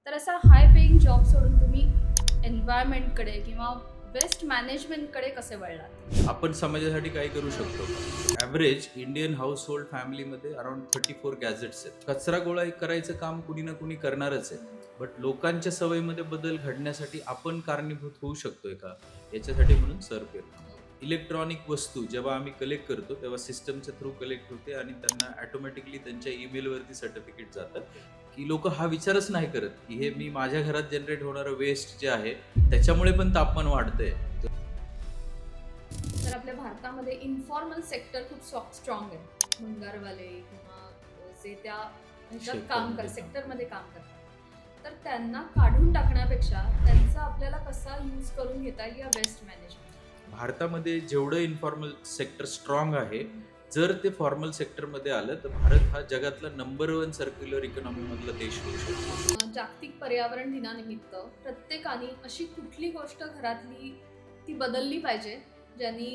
तर असा हाय paying job सोडून तुम्ही एन्व्हायरमेंटकडे किंवा वेस्ट मॅनेजमेंटकडे कसे वळलात? आपण समाजासाठी काही करू शकतो. ॲव्हरेज इंडियन हाऊस होल्ड फॅमिलीमध्ये अराउंड 34 गॅजेट्स आहेत. कचरा गोळा करायचं काम कुणी ना कुणी करणारच आहे. बट लोकांच्या सवयीमध्ये बदल घडण्यासाठी आपण कारणीभूत होऊ शकतोय का, याच्यासाठी म्हणून सर केलं. इलेक्ट्रॉनिक वस्तू जेव्हा आम्ही कलेक्ट करतो तेव्हा सिस्टमच्या थ्रू कलेक्ट होते आणि त्यांना ॲटोमॅटिकली त्यांच्या ईमेलवरती सर्टिफिकेट जातात, की लोक हा विचारच नाही करत की हे मी माझ्या घरात जनरेट होणारं वेस्ट जे आहे त्याच्यामुळे पण तापमान वाढतंय. तर आपल्या भारतामध्ये इन्फॉर्मल सेक्टर खूप स्ट्रॉंग आहे. भंगारवाले किंवा जे त्या ह्याच्यात काम कर सेक्टरमध्ये काम करतात, तर त्यांना काढून टाकण्यापेक्षा त्यांचा आपल्याला कसा यूज करून घेता येईल या वेस्ट मॅनेजमेंट. भारतामध्ये जेवढं इन्फॉर्मल सेक्टर स्ट्रॉंग आहे, जर ते फॉर्मल सेक्टरमध्ये आलं तर भारत हा जगातला नंबर 1 सर्क्युलर इकॉनॉमी मधला देश होऊ शकतो. जागतिक पर्यावरण दिनानिमित्त प्रत्येकाने अशी कुठली गोष्ट घरातली ती बदलली पाहिजे ज्यांनी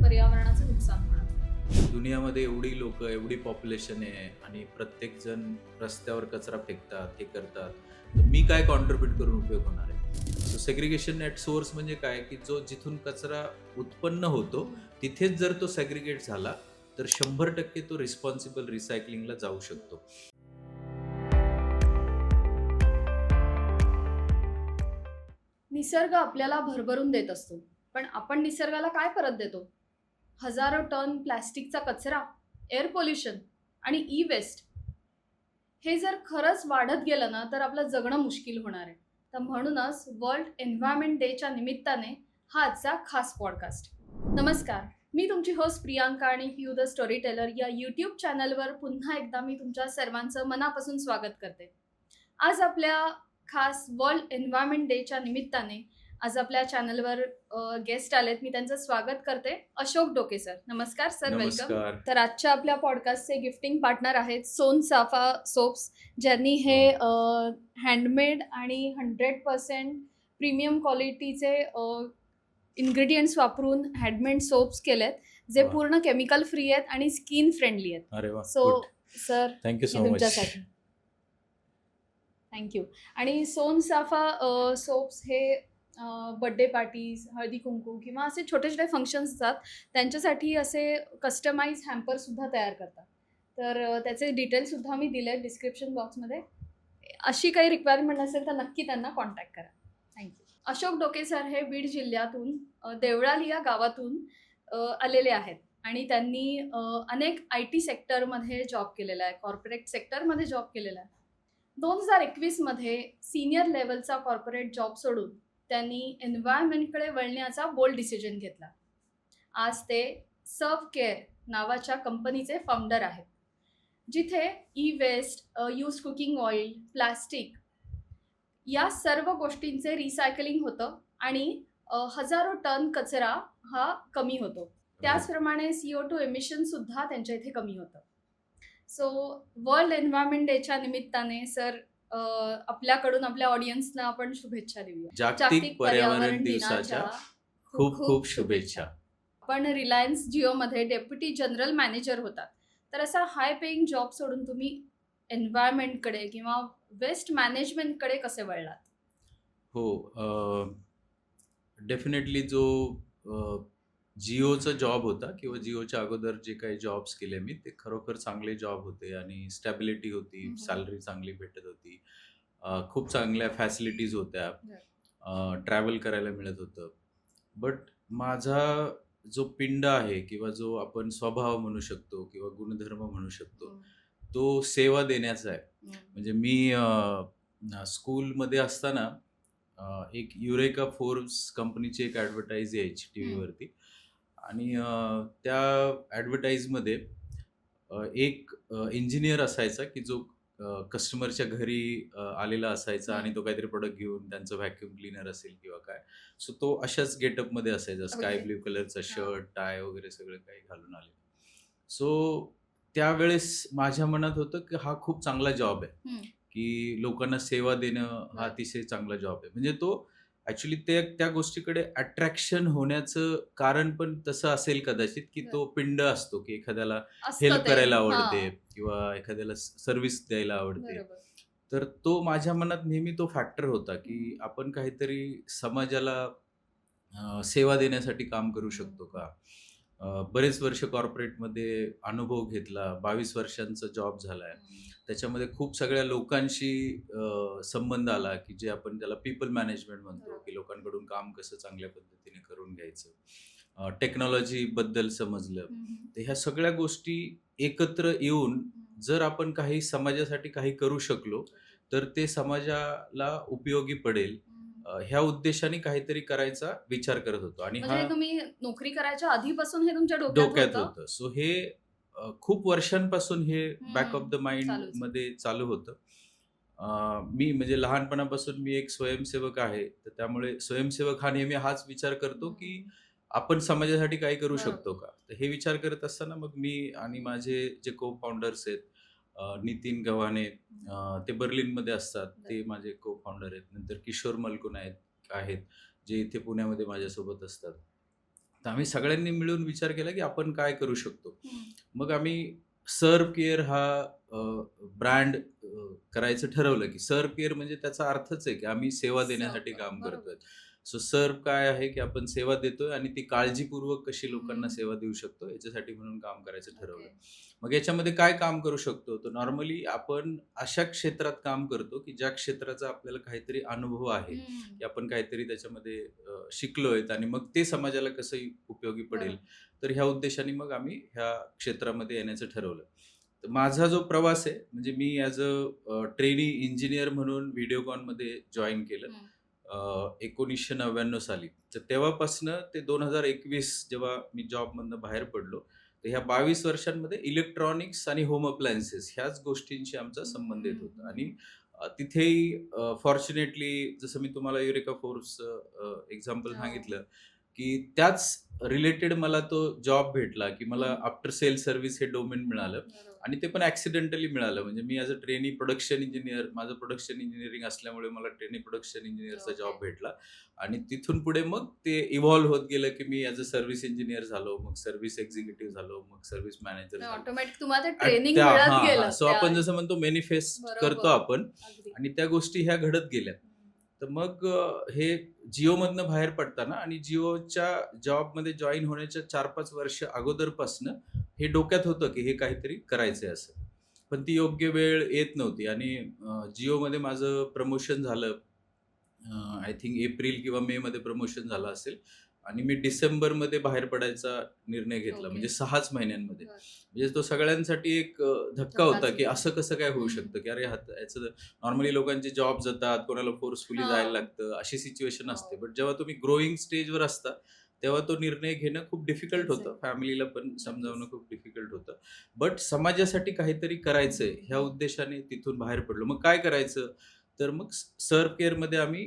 पर्यावरणाचं नुकसान होणार. दुनियामध्ये एवढी लोक, एवढी पॉप्युलेशन आहे आणि प्रत्येक जण रस्त्यावर कचरा फेकतात, हे करतात, तर मी काय कॉन्ट्रीब्यूट करून उपयोग होणार आहे? सो सेग्रिगेशन ॲट सोर्स म्हणजे काय, की जो जिथून कचरा उत्पन्न होतो तिथेच जर तो सेग्रिगेट झाला तर 100% तो रिस्पॉन्सिबल रिसायकलिंगला जाऊ शकतो. निसर्ग आपल्याला भरभरून देत असतो, पण आपण निसर्गाला काय परत देतो? हजारो टन प्लॅस्टिकचा कचरा, एअर पोल्युशन आणि ई वेस्ट. हे जर खरंच वाढत गेलं ना तर आपलं जगणं मुश्किल होणार आहे. तर म्हणूनच वर्ल्ड एन्व्हायरमेंट डेच्या निमित्ताने हा आजचा खास पॉडकास्ट. नमस्कार, मी तुमची होस्ट प्रियांका आणि यू द स्टोरी टेलर या यूट्यूब चॅनलवर पुन्हा एकदा मी तुमच्या सर्वांचं मनापासून स्वागत करते. आज आपल्या खास वर्ल्ड एन्व्हायरमेंट डेच्या निमित्ताने आज आपल्या चॅनलवर गेस्ट आलेत. मी त्यांचं स्वागत करते. अशोक डोके सर, नमस्कार सर, वेलकम. नमस्कार. तर आजच्या आपल्या पॉडकास्टचे गिफ्टिंग पार्टनर आहेत सोन साफा सोप्स, ज्यांनी हे हँडमेड आणि 100% प्रीमियम क्वालिटीचे इन्ग्रेडियंट्स वापरून हँडमेड सोप्स केलेत, जे वा. पूर्ण केमिकल फ्री आहेत आणि स्किन फ्रेंडली आहेत. अरे वा, सो सर, थँक्यू सो हे मच. तुमच्यासाठी थँक्यू. आणि सोन साफा सोप्स हे बड्डे पार्टीज, हळदी कुंकू किंवा असे छोटे छोटे फंक्शन्स असतात, त्यांच्यासाठी असे कस्टमाइज हॅम्परसुद्धा तयार करतात. तर त्याचे डिटेल्ससुद्धा मी दिले आहेत डिस्क्रिप्शन बॉक्समध्ये. अशी काही रिक्वायरमेंट असेल तर नक्की त्यांना कॉन्टॅक्ट करा. थँक्यू. अशोक डोके सर हे बीड जिल्ह्यातून देवळाली या गावातून आलेले आहेत आणि त्यांनी अनेक IT सेक्टरमध्ये जॉब केलेला आहे, कॉर्पोरेट सेक्टरमध्ये जॉब केलेला आहे. 2021मध्ये सिनियर लेवलचा कॉर्पोरेट जॉब सोडून त्यांनी एन्व्हायरमेंटकडे वळण्याचा बोल्ड डिसिजन घेतला. आज ते सर्व केअर नावाच्या कंपनीचे फाउंडर आहेत, जिथे E waste, use cooking oil, plastic या सर्व गोष्टींचे रिसायकलिंग होतं आणि हजारो टन कचरा हा कमी होतो. त्याचप्रमाणे CO2 एमिशन सुद्धा त्यांच्या इथे कमी होतं. सो वर्ल्ड एन्व्हायरमेंट डेच्या निमित्ताने सर, आपल्याकडून आपल्या ऑडियन्सना आपण शुभेच्छा देऊया. जागतिक पर्यावरण दिवसाच्या खूप खूप शुभेच्छा. आपण रिलायन्स जिओमध्ये डेप्युटी जनरल मॅनेजर होतात, तर असा हाय पेइंग जॉब सोडून तुम्ही एन्व्हायरमेंटकडे किंवा वेस्ट मॅनेजमेंटकडे कसे वळलात? हो, डेफिनेटली जो जिओचा जॉब होता किंवा जिओच्या अगोदर जे काही जॉब्स केले मी, ते खरोखर चांगले जॉब होते आणि स्टॅबिलिटी होती, सॅलरी चांगली भेटत होती, खूप चांगल्या फॅसिलिटीज होत्या, ट्रॅव्हल करायला मिळत होतं. बट माझा जो पिंड आहे किंवा जो आपण स्वभाव म्हणू शकतो किंवा गुणधर्म म्हणू शकतो, तो सेवा देण्याचा आहे. म्हणजे मी स्कूलमध्ये असताना एक युरेका फोर्ब्स कंपनीची एक ॲडव्हर्टाईज यायची टी व्हीवरती आणि त्या ॲडव्हर्टाईजमध्ये एक इंजिनियर असायचा की जो कस्टमरच्या घरी आलेला असायचा आणि तो काहीतरी प्रोडक्ट घेऊन, त्यांचं व्हॅक्युम क्लीनर असेल किंवा काय, सो तो अशाच गेटअपमध्ये असायचा, स्काय ब्ल्यू कलरचा शर्ट, टाय वगैरे सगळं काही घालून आले. सो त्यावेळेस माझ्या मनात होतं की हा खूप चांगला जॉब आहे, की लोकांना सेवा देणं हा अतिशय चांगला जॉब आहे. म्हणजे तो ॲक्च्युली त्या गोष्टीकडे अट्रॅक्शन होण्याचं कारण पण तसं असेल कदाचित, की तो पिंड असतो की एखाद्याला हेल्प करायला आवडते किंवा एखाद्याला सर्व्हिस द्यायला आवडते. तर तो माझ्या मनात नेहमी तो फॅक्टर होता, की आपण काहीतरी समाजाला सेवा देण्यासाठी काम करू शकतो का? बरेच वर्ष कॉर्पोरेटमध्ये अनुभव घेतला. 22 वर्षांचा जॉब झालाय. त्याच्यामध्ये खूप सगळ्या लोकांशी संबंध आला, की जे आपण त्याला पीपल मॅनेजमेंट म्हणतो, बरोबर. की लोकांकडून काम कसं चांगल्या पद्धतीने करून घ्यायचं. टेक्नॉलॉजीबद्दल समजलं. तर ह्या सगळ्या गोष्टी एकत्र येऊन जर आपण काही समाजासाठी काही करू शकलो, तर ते समाजाला उपयोगी पडेल. ह्या उद्देशाने काहीतरी करायचा विचार करत होतो आणि म्हणजे हा हे तुम्ही नोकरी करायच्या आधीपासून हे तुमच्या डोक्यात डोक्यात होतं? होतं. सो हे खूप वर्षांपासून हे बॅक ऑफ द चालूच आहे. माइंडमध्ये चालू होतं. मी म्हणजे लहानपणापासून मी एक स्वयंसेवक आहे. तर त्यामुळे स्वयंसेवक हा नेहमी हाच विचार करतो, की आपण समाजासाठी काही करू बरोबर. शकतो का? तर हे विचार करत असताना मग मी आणि माझे जे को-फाउंडर्स आहेत, नितीन गव्हाणे, ते बर्लिनमध्ये असतात. ते माझे को-फाउंडर आहेत. नंतर किशोर मलकुन आहेत, जे इथे पुण्यामध्ये माझ्यासोबत असतात. तर आम्ही सगळ्यांनी मिळून विचार केला, की आपण काय करू शकतो? मग आम्ही सर्व्ह केअर हा ब्रँड करायचं ठरवलं, की सर्व्ह केअर म्हणजे त्याचा अर्थच आहे, की आम्ही सेवा देण्यासाठी काम बरोबर. करतोय. सो सर्व्ह काय आहे, की आपण सेवा देतोय आणि ती काळजीपूर्वक कशी लोकांना हं. सेवा देऊ शकतो याच्यासाठी म्हणून काम करायचं ठरवलं. ओके. मग याच्यामध्ये काय काम करू शकतो? तर नॉर्मली आपण अशा क्षेत्रात काम करतो, की ज्या क्षेत्राचा आपल्याला काहीतरी अनुभव आहे, की आपण काहीतरी त्याच्यामध्ये शिकलोयत आणि मग ते समाजाला कसं उपयोगी पडेल. बरोबर. तर ह्या उद्देशाने मग आम्ही ह्या क्षेत्रामध्ये येण्याचं ठरवलं. तर माझा जो प्रवास आहे, म्हणजे मी ॲज ट्रेनी इंजिनिअर म्हणून व्हिडिओकॉनमध्ये जॉइन केलं. 1999 साली. तर तेव्हापासनं ते 2021 जेव्हा मी जॉबमधनं बाहेर पडलो, तर ह्या 22 वर्षांमध्ये इलेक्ट्रॉनिक्स आणि होम अप्लायन्सेस ह्याच गोष्टींशी आमचा संबंध येत होता आणि तिथेही फॉर्च्युनेटली जसं मी तुम्हाला युरेका फोर्ब्सचं एक्झाम्पल हो. सांगितलं, की त्याच रिलेटेड मला तो जॉब भेटला, की मला आफ्टर सेल सर्व्हिस हे डोमेन मिळालं. बरोबर. आणि ते पण ॲक्सिडेंटली मिळालं. म्हणजे मी as a trainee production engineer माझं प्रोडक्शन इंजिनिअरिंग असल्यामुळे मला ट्रेनी प्रोडक्शन इंजिनिअरचा ओके. जॉब भेटला आणि तिथून पुढे मग ते इव्हॉल्व होत गेलं, की मी ॲज अ सर्व्हिस इंजिनिअर झालो, मग सर्व्हिस एक्झिक्युटिव्ह झालो, मग सर्व्हिस मॅनेजर झालो. ऑटोमॅटिक तुम्हाला ते आणि ट्रेनिंग त्या मिळत हां, हां. गेलं सो त्या आपण जसं म्हणतो मॅनिफेस्ट करतो बरोबर. आपण अगदी. आणि त्या गोष्टी ह्या घडत गेल्या. तर मग हे जिओमधनं बाहेर पडताना आणि जिओच्या जॉबमध्ये जॉइन होण्याच्या 4-5 वर्ष अगोदरपासनं हे डोक्यात होतं, की हे काहीतरी करायचंय असं. पण ती योग्य वेळ येत नव्हती आणि जिओमध्ये माझं प्रमोशन झालं. आय थिंक एप्रिल किंवा मेमध्ये प्रमोशन झालं असेल आणि मी डिसेंबरमध्ये बाहेर पडायचा निर्णय घेतला. ओके. म्हणजे 6च महिन्यांमध्ये. बरं. म्हणजे तो सगळ्यांसाठी एक धक्का होता, धक्काच की होता. असं कसं काय होऊ शकतं, की अरे याचं नॉर्मली लोकांचे जॉब जातात, कोणाला फोर्सफुली जायला हां. लागतं, अशी सिच्युएशन असते. हो. बट जेव्हा तुम्ही ग्रोइंग स्टेजवर असता, तेव्हा तो निर्णय घेणं खूप डिफिकल्ट होतं. एक्झॅक्ट. फॅमिलीला पण नक्कीच. समजावणं खूप डिफिकल्ट होतं. बट समाजासाठी काहीतरी करायचंय ह्या उद्देशाने तिथून बाहेर पडलो. मग काय करायचं? तर मग सर्व्ह केअरमध्ये आम्ही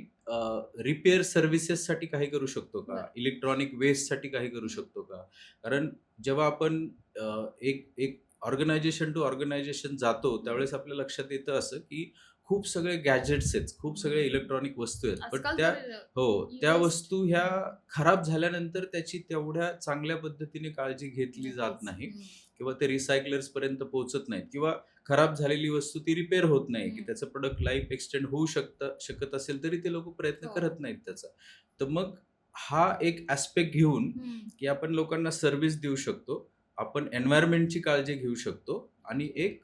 रिपेअर सर्व्हिसेससाठी काही करू शकतो का? बरं. इलेक्ट्रॉनिक वेस्टसाठी काही करू शकतो का? कारण जेव्हा आपण एक एक ऑर्गनायझेशन टू ऑर्गनायझेशन जातो, त्यावेळेस आपल्या लक्षात येतं असं, की खूप सगळे गॅजेट्स आहेत, खूप सगळे इलेक्ट्रॉनिक वस्तू आहेत. बट आजकाल त्या तर हो, त्या यूएस वस्तू ह्या खराब झाल्यानंतर त्याची तेवढ्या चांगल्या पद्धतीने काळजी घेतली जात नक्कीच. नाही किंवा ते रिसायकलर्सपर्यंत पोहोचत नाहीत किंवा खराब झालेली वस्तू ती रिपेअर होत नाही, की त्याचं प्रॉडक्ट लाईफ एक्सटेंड होऊ शकत असेल तरी ते लोकं प्रयत्न हो. करत नाहीत त्याचा. तर मग हा एक ॲस्पेक्ट घेऊन, की आपण लोकांना सर्व्हिस देऊ शकतो. आपण एन्व्हायर्नमेंटची काळजी घेऊ शकतो आणि एक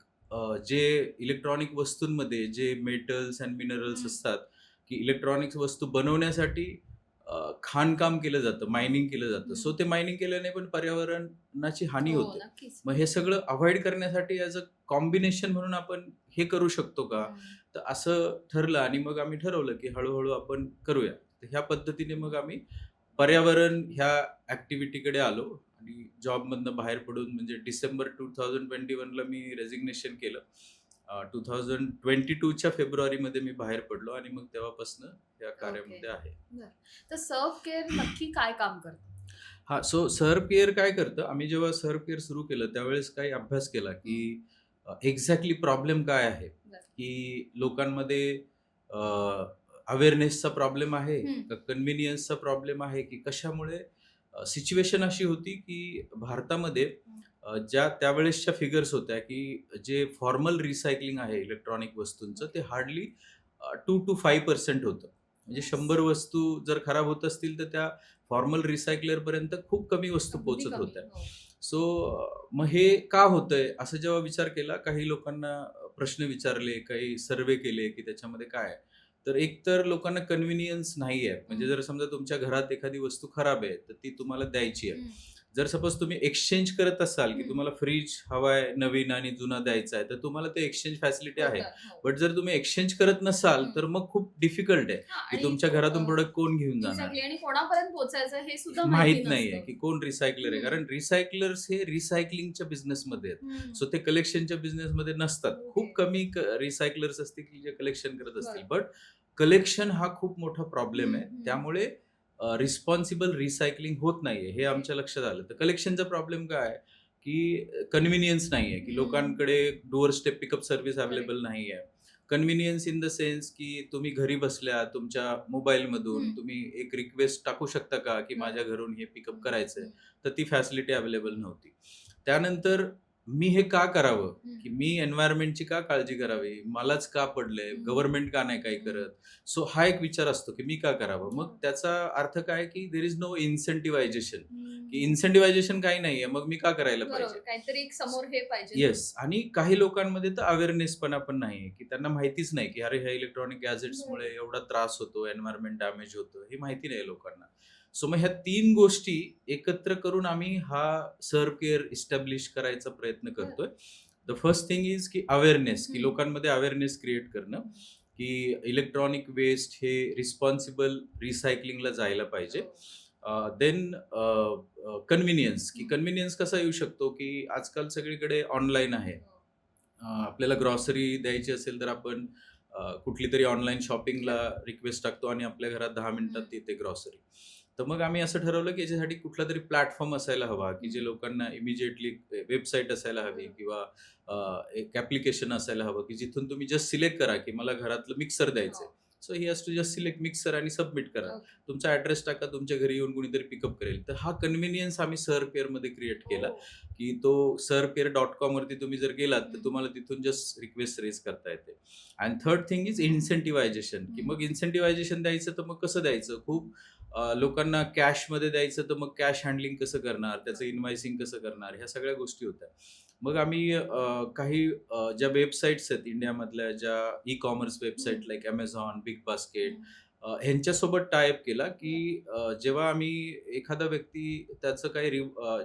जे इलेक्ट्रॉनिक वस्तूंमध्ये जे मेटल्स एंड मिनरल्स असतात, की इलेक्ट्रॉनिक्स वस्तू बनवण्यासाठी खाणकाम केलं जातं, मायनिंग केलं जातं. सो ते मायनिंग केल्याने पण पर्यावरणाची हानी हो, होते. नक्कीच. मग हे सगळं अव्हॉइड करण्यासाठी ॲज अ कॉम्बिनेशन म्हणून आपण हे करू शकतो का? तर असं ठरलं आणि मग आम्ही ठरवलं, की हळू आपण करूया. तर ह्या पद्धतीने मग आम्ही पर्यावरण ह्या ॲक्टिव्हिटीकडे आलो आणि जॉबमधनं बाहेर पडून म्हणजे डिसेंबर 2021ला मी रेझिग्नेशन केलं. 2022च्या फेब्रुवारीमध्ये मी बाहेर पडलो आणि मग तेव्हापासून या ओके. कार्यामध्ये आहे. बरं. तर सर्व्ह केअर नक्की काय काम करतं? हां, सो सर्व्ह केअर काय करतं, आम्ही जेव्हा सर्व्ह केअर सुरू केलं त्यावेळेस काही अभ्यास केला, की एक्झॅक्टली प्रॉब्लेम काय आहे? बरं. की लोकांमध्ये अवेअरनेसचा प्रॉब्लेम आहे का कन्व्हिनियन्सचा प्रॉब्लेम आहे की कशामुळे सिच्युएशन अशी होती की भारतामध्ये ज्या त्यावेळेसच्या फिगर्स होत्या, की जे फॉर्मल रिसायकलिंग आहे इलेक्ट्रॉनिक वस्तूंचं, ते ओके. हार्डली 2 to 5% होतं. म्हणजे येस. 100 वस्तू जर खराब होत असतील, तर त्या फॉर्मल रिसायकलरपर्यंत खूप कमी वस्तू अगदी पोहोचत कमी. होत्या. हो. सो मग हे का होतंय? असं जेव्हा विचार केला, काही लोकांना प्रश्न विचारले, काही सर्व्हे केले, की त्याच्यामध्ये काय आहे? तर एकतर लोकांना कन्व्हिनियन्स नाही आहे. म्हणजे हं. जर समजा तुमच्या घरात एखादी वस्तू खराब आहे, तर ती तुम्हाला द्यायची आहे. हं. जर सपोज तुम्ही एक्सचेंज करत असाल, की हं. तुम्हाला फ्रिज हवा आहे नवीन आणि जुना द्यायचा आहे, तर तुम्हाला ते एक्सचेंज फॅसिलिटी आहे. होतात. हो. बट जर तुम्ही एक्सचेंज करत नसाल, हं. तर मग खूप डिफिकल्ट आहे, हां की आणि तुमच्या घरातून प्रॉडक्ट कोण घेऊन जाणार? एक्झॅक्टली आणि कोणापर्यंत पोहोचायचं हे सुद्धा माहिती माहीत नाहीये, नसतं. की कोण रिसायकलर आहे. हं. कारण रिसायकलर्स हे रिसायकलिंगच्या बिझनेसमध्ये आहेत. हं. सो ते कलेक्शनच्या बिझनेसमध्ये नसतात. ओके. खूप कमी रिसायकलर्स असतील, की जे कलेक्शन करत असतील. बरं. बट कलेक्शन हा खूप मोठा प्रॉब्लेम हं, आहे. हं. त्यामुळे रिस्पॉन्सिबल रिसायकलिंग होत नाहीये, हे ओके. आमच्या लक्षात आलं. तर कलेक्शनचा प्रॉब्लेम काय आहे, की कन्व्हिनियन्स नाहीये, की हं. लोकांकडे door step pickup service correct. Available नाहीये. कन्व्हिनियन्स इन द सेन्स, की तुम्ही घरी बसल्या तुमच्या मोबाईलमधून हं. तुम्ही एक रिक्वेस्ट टाकू शकता का, की माझ्या बरोबर. घरून हे पिकअप हं, करायचंय? हं, तर ती फॅसिलिटी अवेलेबल नव्हती. त्यानंतर मी हे का करावं? हं, की मी एन्व्हायर्नमेंटची का काळजी करावी? मलाच का पडलंय? हं, गव्हर्नमेंट का नाही काही हं. करत? सो हा एक विचार असतो, की मी का करावं? मग हो. त्याचा अर्थ काय, की देअर इज नो इन्सेंटिव्हायझेशन, की हं. इन्सेंटिव्हायझेशन काही नाहीये, मग मी का करायला बरोबर. पाहिजे? काहीतरी एक समोर हे पाहिजे ना. येस. आणि काही लोकांमध्ये तर अवेअरनेसपणा पण नाहीये, की त्यांना माहितीच नाही, की अरे, ह्या इलेक्ट्रॉनिक गॅजेट्समुळे बरोबर. एवढा त्रास होतो, एन्व्हायर्नमेंट डॅमेज होतं, हे माहिती नाही लोकांना. सो मग ह्या 3 गोष्टी एकत्र करून आम्ही हा सर्व्ह केअर इस्टॅब्लिश करायचा प्रयत्न बरं. करतोय. द फर्स्ट थिंग इज की अवेअरनेस, की हं. लोकांमध्ये अवेअरनेस क्रिएट करणं, हं. की इलेक्ट्रॉनिक वेस्ट हे रिस्पॉन्सिबल रिसायकलिंगला जायला पाहिजे. हो. देन कन्व्हिनियन्स, की हं. कन्व्हिनियन्स कसा येऊ शकतो, की आजकाल सगळीकडे ऑनलाईन आहे. हो. आपल्याला ग्रॉसरी द्यायची असेल तर आपण कुठलीतरी ऑनलाईन शॉपिंगला रिक्वेस्ट टाकतो आणि आपल्या घरात 10 मिनिटात येते ग्रॉसरी. तर मग आम्ही असं ठरवलं, की याच्यासाठी कुठलातरी प्लॅटफॉर्म असायला हवा, की जे हं. लोकांना इमिडिएटली वेबसाईट असायला हवी बरोबर. किंवा एक ॲप्लिकेशन असायला हवं, की जिथून तुम्ही जस्ट सिलेक्ट करा, की मला घरातलं मिक्सर द्यायचंय. हो. So he has to just select mixer आणि सबमिट करा. ओके. तुमचा ॲड्रेस टाका, तुमच्या घरी येऊन कुणीतरी पिकअप करेल. तर हा कन्व्हिनियन्स आम्ही सर्व्ह केअरमध्ये क्रिएट केला. हो. की तो serveCare.com वरती तुम्ही जर गेलात, तर हं. तुम्हाला तिथून जस्ट रिक्वेस्ट रेज करता येते. अँड थर्ड थिंग इज इन्सेंटिव्हायझेशन, की हं. मग इन्सेंटिव्हायझेशन द्यायचं तर मग कसं द्यायचं? खूप लोकांना कॅशमध्ये द्यायचं तर मग कॅश हँडलिंग कसं करणार? त्याचं बरोबर. इन्व्हॉइसिंग कसं करणार? ह्या सगळ्या गोष्टी होत्या. मग आम्ही काही ज्या वेबसाईट्स आहेत इंडियामधल्या, ज्या ई-कॉमर्स हं. Website like Amazon, big basket, हं. ह्यांच्यासोबत टाय अप केला, बरं. की जेव्हा आम्ही एखादा व्यक्ती त्याचं काही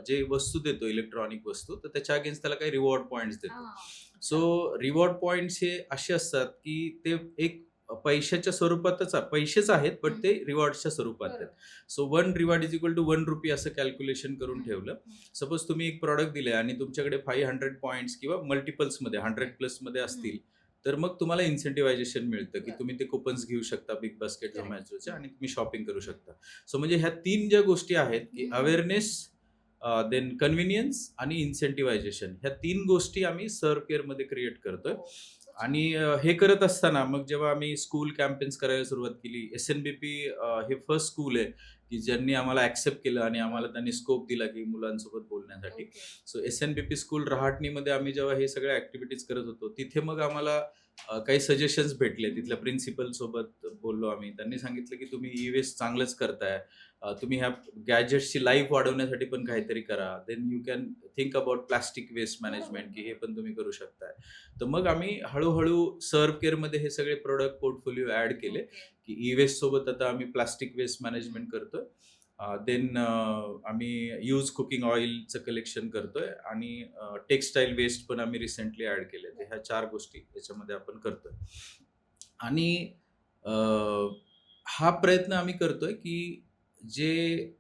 जे वस्तू देतो इलेक्ट्रॉनिक वस्तू, तर त्याच्या अगेन्स्ट त्याला काही रिवॉर्ड पॉइंट्स देतो. हां. सो अच्छा. रिवॉर्ड पॉइंट्स हे असे असतात, की ते एक पैशाच्या स्वरूपातच पैसेच आहेत, बट हं. ते रिवॉर्ड्सच्या स्वरूपात आहेत. बरोबर. So 1 reward is equal to ₹1 असं कॅल्क्युलेशन करून हं. ठेवलं. हं. सपोज तुम्ही एक प्रॉडक्ट दिलंय आणि तुमच्याकडे 500 पॉइंट्स किंवा मल्टिपल्समध्ये 100 ओके. प्लसमध्ये हं. असतील, तर मग तुम्हाला इन्सेंटिव्हायझेशन मिळतं, की बरं. तुम्ही ते कुपन्स घेऊ शकता बिग बास्केट, करेक्ट. झोमॅटोचे हं. आणि तुम्ही शॉपिंग करू शकता. सो म्हणजे ह्या 3 ज्या गोष्टी आहेत, की हं. अवेअरनेस, देन कन्व्हिनियन्स आणि इन्सेंटिव्हायझेशन, ह्या 3 गोष्टी आम्ही सर्व्ह केअरमध्ये क्रिएट करतोय. हो. खूप छान. आणि हे करत असताना मग जेव्हा आम्ही स्कूल कॅम्पेन्स करायला सुरुवात केली, एस-एन-बी-पी हे फर्स्ट स्कूल आहे, की ज्यांनी आम्हाला ॲक्सेप्ट केलं आणि आम्हाला बरं. त्यांनी स्कोप दिला, की मुलांसोबत बोलण्यासाठी. ओके. सो एस-एन-बी-पी स्कूल रहाटणीमध्ये आम्ही जेव्हा हे सगळ्या ॲक्टिव्हिटीज करत होतो, तिथे मग आम्हाला काही सजेशन्स भेटले. तिथल्या हं. प्रिन्सिपलसोबत बोललो आम्ही. त्यांनी सांगितलं, की तुम्ही ई-वेस्ट चांगलंच करताय. तुम्ही ह्या गॅजेट्सची लाईफ वाढवण्यासाठी पण हं. काहीतरी करा. Then you can think about plastic waste बरोबर, मॅनेजमेंट, की हे बरोबर. पण तुम्ही करू शकताय. तर मग आम्ही हळू-हळू सर्व्ह केअरमध्ये हे सगळे प्रॉडक्ट पोर्टफोलिओ ॲड केले, ओके. की ई-वेस्ट सोबत आता आम्ही प्लास्टिक वेस्ट हं. मॅनेजमेंट करतोय. देन आम्ही यूज कुकिंग ऑइलचं कलेक्शन करतोय आणि टेक्सटाईल वेस्ट पण आम्ही रिसेंटली ॲड केले. तर ह्या 4 गोष्टी याच्यामध्ये आपण करतोय. आणि अ, हा प्रयत्न आम्ही करतोय, की जे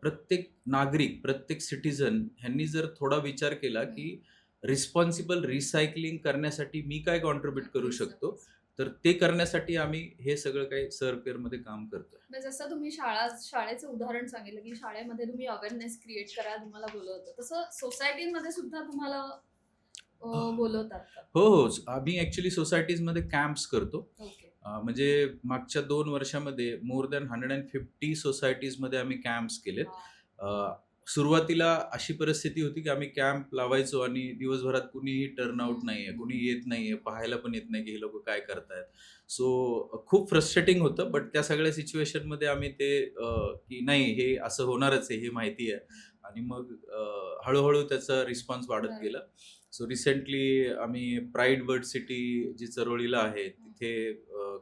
प्रत्येक नागरिक, प्रत्येक सिटिझन ह्यांनी जर थोडा विचार केला, हं. की रिस्पॉन्सिबल रिसायकलिंग करण्यासाठी मी काय कॉन्ट्रिब्यूट करू नक्कीच, शकतो, नक्कीच. तर ते करण्यासाठी आम्ही हे सगळं काही सर्व्ह केअरमध्ये काम करतोय. मग जसं तुम्ही शाळेचं उदाहरण सांगितलं, की शाळेमध्ये तुम्ही अवेअरनेस क्रिएट करायला तुम्हाला बोलवतं. तसं सोसायटीमध्ये सुद्धा तुम्हाला बोलवतात का? हो, हो. आम्ही ॲक्चुअली सोसायटीजमध्ये कॅम्प्स करतो. ओके. म्हणजे मागच्या 2 वर्षामध्ये मोर दॅन 150 सोसायटीजमध्ये आम्ही कॅम्प्स केलेत. हां. अ, सुरुवातीला अशी परिस्थिती होती की आम्ही कॅम्प लावायचो आणि दिवसभरात कुणीही टर्नआउट नाहीये, कुणी येत नाहीये, पाहायला पण येत नाही की हे लोकं काय करतायत. सो खूप फ्रस्ट्रेटिंग होतं. बट त्या सगळ्या सिच्युएशनमध्ये आम्ही ते की नाही हे असं होणारच आहे हे माहिती आहे. आणि मग हळू त्याचा रिस्पॉन्स वाढत बरोबर. गेला. सो रिसेंटली आम्ही प्राईड बर्ड सिटी जी चरोळीला आहे तिथे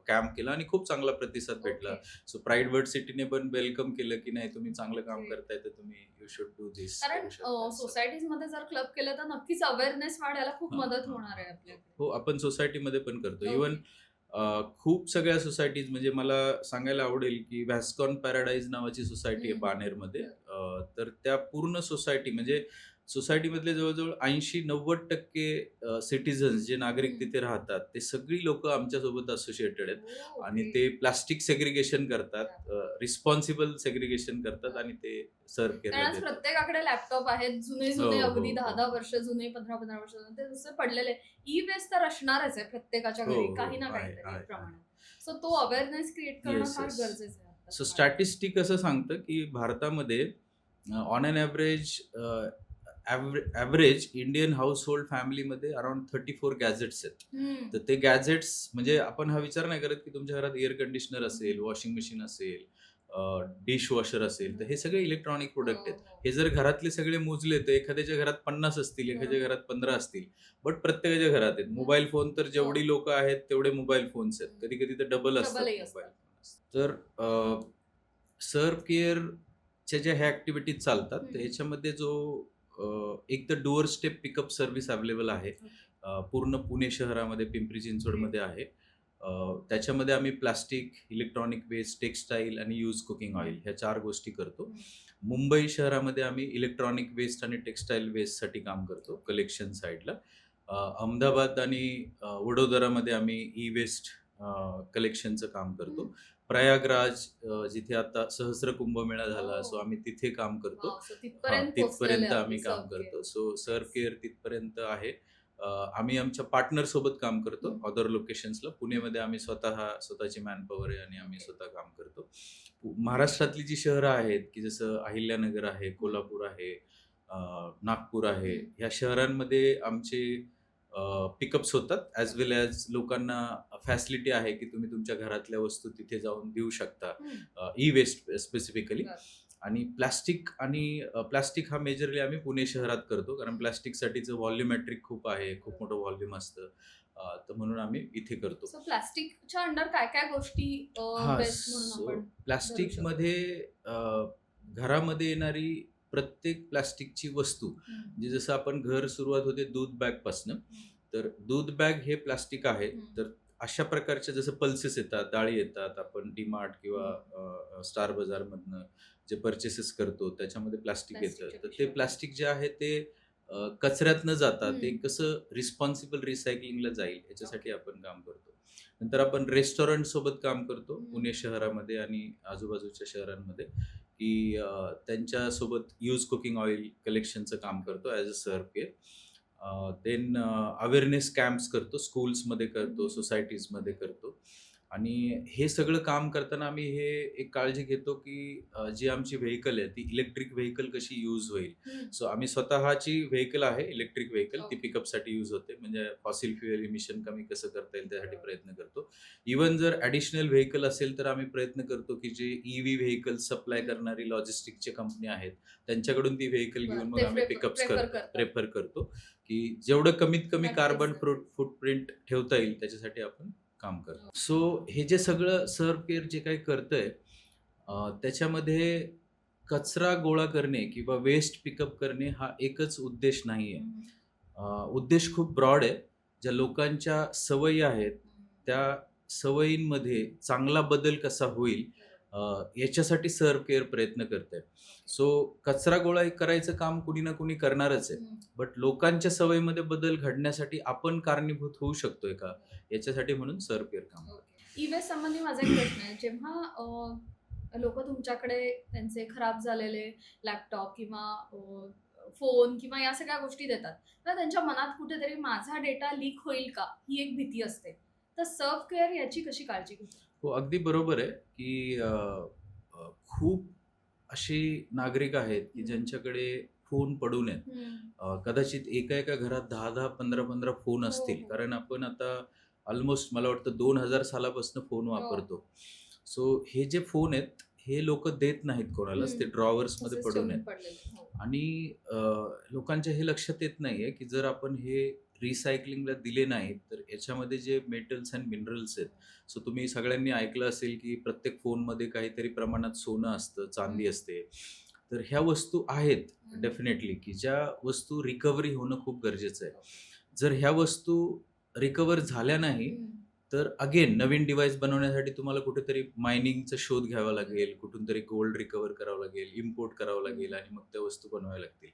कॅम्प केला आणि खूप चांगला प्रतिसाद भेटला. ओके. सो प्राईड बर्ड सिटीने पण वेलकम केलं की नाही तुम्ही चांगलं काम ग्रेट. करताय तर तुम्ही यू शुड डू धिस कारण करू शकता असं. सोसायटीजमध्ये जर क्लब केलं तर नक्कीच अवेअरनेस वाढायला खूप हां, मदत हां, होणार आहे हां. आपल्याकडे. हो, आपण सोसायटीमध्ये पण करतो. Even okay. खूप सगळ्या सोसायटीज म्हणजे मला सांगायला आवडेल की व्हॅस्कॉन पॅराडाईज नावाची सोसायटी आहे हं, हं. बाणेरमध्ये. बरं. तर त्या पूर्ण सोसायटी म्हणजे सोसायटीमधले जवळ-जवळ 80-90% सिटिझन्स जे नागरिक हं. तिथे राहतात, ते सगळी लोकं आमच्यासोबत असोसिएटेड आहेत. ओह! आणि ग्रेट. ते प्लास्टिक सेग्रिगेशन करतात, क्या बात है. रिस्पॉन्सिबल सेग्रिगेशन करतात हां. आणि ते सर्व्ह कारण केअरला आज देतात. प्रत्येकाकडे लॅपटॉप आहेत. हो, जुने-जुने हो, अगदी हो. 10-10 वर्ष जुने, 15-15 वर्ष जुने ते जसे पडलेले. ई-वेस्ट तर असणारच आहे प्रत्येकाच्या हो, घरी हो. काही ना आहे, काहीतरी आहे, आहे. प्रमाणात. सो तो अवेअरनेस क्रिएट करणं येस, फार येस. गरजेचं आहे सो आत्ताच्या काळात. स्टॅटिस्टिक असं सांगतं, की भारतामध्ये on an average average Indian household फॅमिलीमध्ये अराउंड 34 गॅजेट्स आहेत. हं. तर ते गॅजेट्स म्हणजे आपण हा विचार नाही करत, की तुमच्या घरात एअर कंडिशनर हं. असेल, वॉशिंग मशीन असेल, डिश वॉशर असेल, तर हे सगळे इलेक्ट्रॉनिक हो, प्रोडक्ट आहेत. हो. हे जर घरातले सगळे मोजले तर एखाद्याच्या घरात 50 असतील, एखाद्याच्या बरोबर. घरात 15 असतील. बट प्रत्येकाच्या घरात आहेत. मोबाईल बरोबर. फोन तर हो. जेवढी लोकं आहेत तेवढे मोबाईल फोन्स आहेत. हं. कधी-कधी तर डबल असतात डबलही मोबाईल असतात. फोन. तर सर्व्ह केअरच्या ज्या ह्या ॲक्टिव्हिटीज चालतात, तर हं. ह्याच्यामध्ये जो एक तर door step pickup service available आहे. ओके. पूर्ण पुणे शहरामध्ये, पिंपरी ग्रेट. चिंचवडमध्ये आहे. त्याच्यामध्ये आम्ही प्लास्टिक, इलेक्ट्रॉनिक वेस्ट, टेक्सटाईल आणि यूज कुकिंग हं. ऑइल ह्या 4 गोष्टी करतो. हं. मुंबई शहरामध्ये आम्ही इलेक्ट्रॉनिक वेस्ट आणि टेक्सटाईल वेस्टसाठी काम करतो, कलेक्शन साइडला. अहमदाबाद आणि वडोदरामध्ये आम्ही ई-वेस्ट कलेक्शनचं काम हं. करतो. प्रयागराज जिथे आता सहस्र कुंभमेळा झाला, सो ओह! आम्ही तिथे काम करतो. वॉव! सो हां, तिथपर्यंत पोहोचलेलं तिथपर्यंत आहे आम्ही आपली काम सर्व्ह केअर. करतो. So serve yes. केअर तिथपर्यंत आहे. आम्ही आमच्या पार्टनरसोबत काम करतो हं. अदर लोकेशन्सला. पुणेमध्ये आम्ही स्वतःची मॅनपॉवर आहे आणि आम्ही ओके. स्वतः काम करतो. महाराष्ट्रातली जी शहरं आहेत, की जसं अहिल्यानगर आहे, हं. कोल्हापूर आहे, नागपूर आहे. हं. ह्या शहरांमध्ये आमचे पिकअप्स होतात ॲज वेल ॲज लोकांना फॅसिलिटी आहे, की तुम्ही तुमच्या घरातल्या वस्तू तिथे जाऊन देऊ शकता. हं. E-waste specifically. बरं. आणि प्लास्टिक हा मेजरली आम्ही पुणे शहरात करतो. कारण प्लास्टिकसाठीचं व्हॉल्यूमेट्रिक खूप आहे, खूप मोठं व्हॉल्यूम असतं. तर म्हणून आम्ही इथे करतो. सो प्लास्टिकच्या अंडर काय-काय गोष्टी हां, बेस्ट म्हणून सो आपण धरू शकतो? प्लास्टिकमध्ये घरामध्ये येणारी प्रत्येक प्लास्टिकची वस्तू हं. म्हणजे जसं आपण घर सुरुवात होते दूध बॅगपासनं. हं. तर दूध बॅग हे प्लास्टिक आहे. हं. तर अशा प्रकारच्या जसं पल्सेस येतात, डाळी येतात, आपण डी-मार्ट किंवा स्टार बाजारमधनं जे पर्चेसेस करतो त्याच्यामध्ये प्लास्टिक येतं. प्लास्टिकच्या तर ते पिशव्या. प्लास्टिक जे आहे ते कचऱ्यात न जाता ते हं. कसं रिस्पॉन्सिबल रिसायकलिंगला जाईल याच्यासाठी ओके. आपण काम करतो. नंतर आपण रेस्टॉरंट सोबत काम करतो हं. पुणे शहरामध्ये आणि आजूबाजूच्या शहरांमध्ये, की त्यांच्यासोबत यूज कुकिंग ऑइल कलेक्शनचं काम ओके. करतो as a serve care. Then awareness camps करतो, स्कूल्समध्ये हं, करतो, हं. सोसायटीजमध्ये हं. करतो. आणि हे सगळं काम करताना आम्ही हे एक काळजी घेतो, की जी आमची व्हेइकल आहे ती इलेक्ट्रिक व्हेइकल कशी यूज होईल. हं. सो आम्ही स्वतःची व्हेइकल आहे इलेक्ट्रिक व्हेइकल ती ओके. पिकअपसाठी यूज होते. म्हणजे फॉसिल फ्युएल इमिशन कमी कसं करता येईल त्यासाठी बरोबर. प्रयत्न करतो. इव्हन जर ॲडिशनल व्हेइकल असेल तर आम्ही प्रयत्न करतो, की जे ई-व्ही व्हेइकल्स सप्लाय हं. करणारी लॉजिस्टिकची कंपनी आहेत, त्यांच्याकडून ती व्हेइकल बरं. घेऊन मग ते आम्ही पिकअप्स प्रिफर करतात. प्रेफर करतो, की जेवढं कमीत कमी नक्कीच, कार्बन नक्कीच. फूटप्रिंट ठेवता येईल त्याच्यासाठी आपण काम करतो. हो. सो हे जे सगळं सर्व्ह केअर जे काही करतंय त्याच्यामध्ये कचरा गोळा करणे किंवा वेस्ट पिकअप करणे हा एकच उद्देश नाहीये. हं. उद्देश खूप ब्रॉड आहे. ज्या लोकांच्या सवयी आहेत, हं. त्या सवयींमध्ये चांगला बदल कसा होईल अ, याच्यासाठी सर्व्ह केअर प्रयत्न करतंय. सो कचरा गोळा करायचं काम कुणी ना कुणी करणारच आहे. हं. बट लोकांच्या सवयीमध्ये बदल घडण्यासाठी आपण कारणीभूत होऊ शकतोय का? याच्यासाठी म्हणून सर्व्ह केअर काम करतो. ओके. ई-वेस्ट संबंधी माझा एक प्रश्न आहे. जेव्हा लोकं तुमच्याकडे त्यांचे खराब झालेले लॅपटॉप किंवा फोन किंवा या सगळ्या गोष्टी देतात, तर त्यांच्या मनात कुठेतरी माझा डेटा लीक होईल का? ही एक भीती असते. तर सर्व्ह केअर याची कशी काळजी घेतो? हो, अगदी बरोबर आहे, की अ, अ, खूप अशी नागरिक आहेत की ज्यांच्याकडे फोन पडून आहेत. कदाचित एका घरात 10-10, 15-15 फोन हो, असतील. हो. कारण आपण आता ऑलमोस्ट मला वाटतं 2000 सालापासून फोन हो. वापरतो. सो हे जे फोन आहेत, हे लोकं देत नाहीत कोणालाच. ते ड्रॉवर्समध्ये तसेच पडून ठेवून आहेत. पडलेले. हो. आणि लोकांच्या हे लक्षात येत नाहीये, की जर आपण हे रिसायकलिंगला दिले नाहीत, तर याच्यामध्ये जे मेटल्स अँड मिनरल्स आहेत. सो तुम्ही सगळ्यांनी ऐकलं असेल, की प्रत्येक फोनमध्ये काहीतरी प्रमाणात सोनं असतं, चांदी असते. तर ह्या वस्तू आहेत डेफिनेटली, की ज्या वस्तू रिकव्हरी होणं खूप गरजेचं आहे. जर ह्या वस्तू रिकव्हर झाल्या नाही, तर अगेन नवीन डिव्हाइस बनवण्यासाठी तुम्हाला कुठेतरी मायनिंगचा शोध घ्यावा लागेल, कुठून तरी गोल्ड रिकव्हर करावं लागेल, इम्पोर्ट करावं लागेल आणि मग त्या वस्तू बनवाव्या लागतील.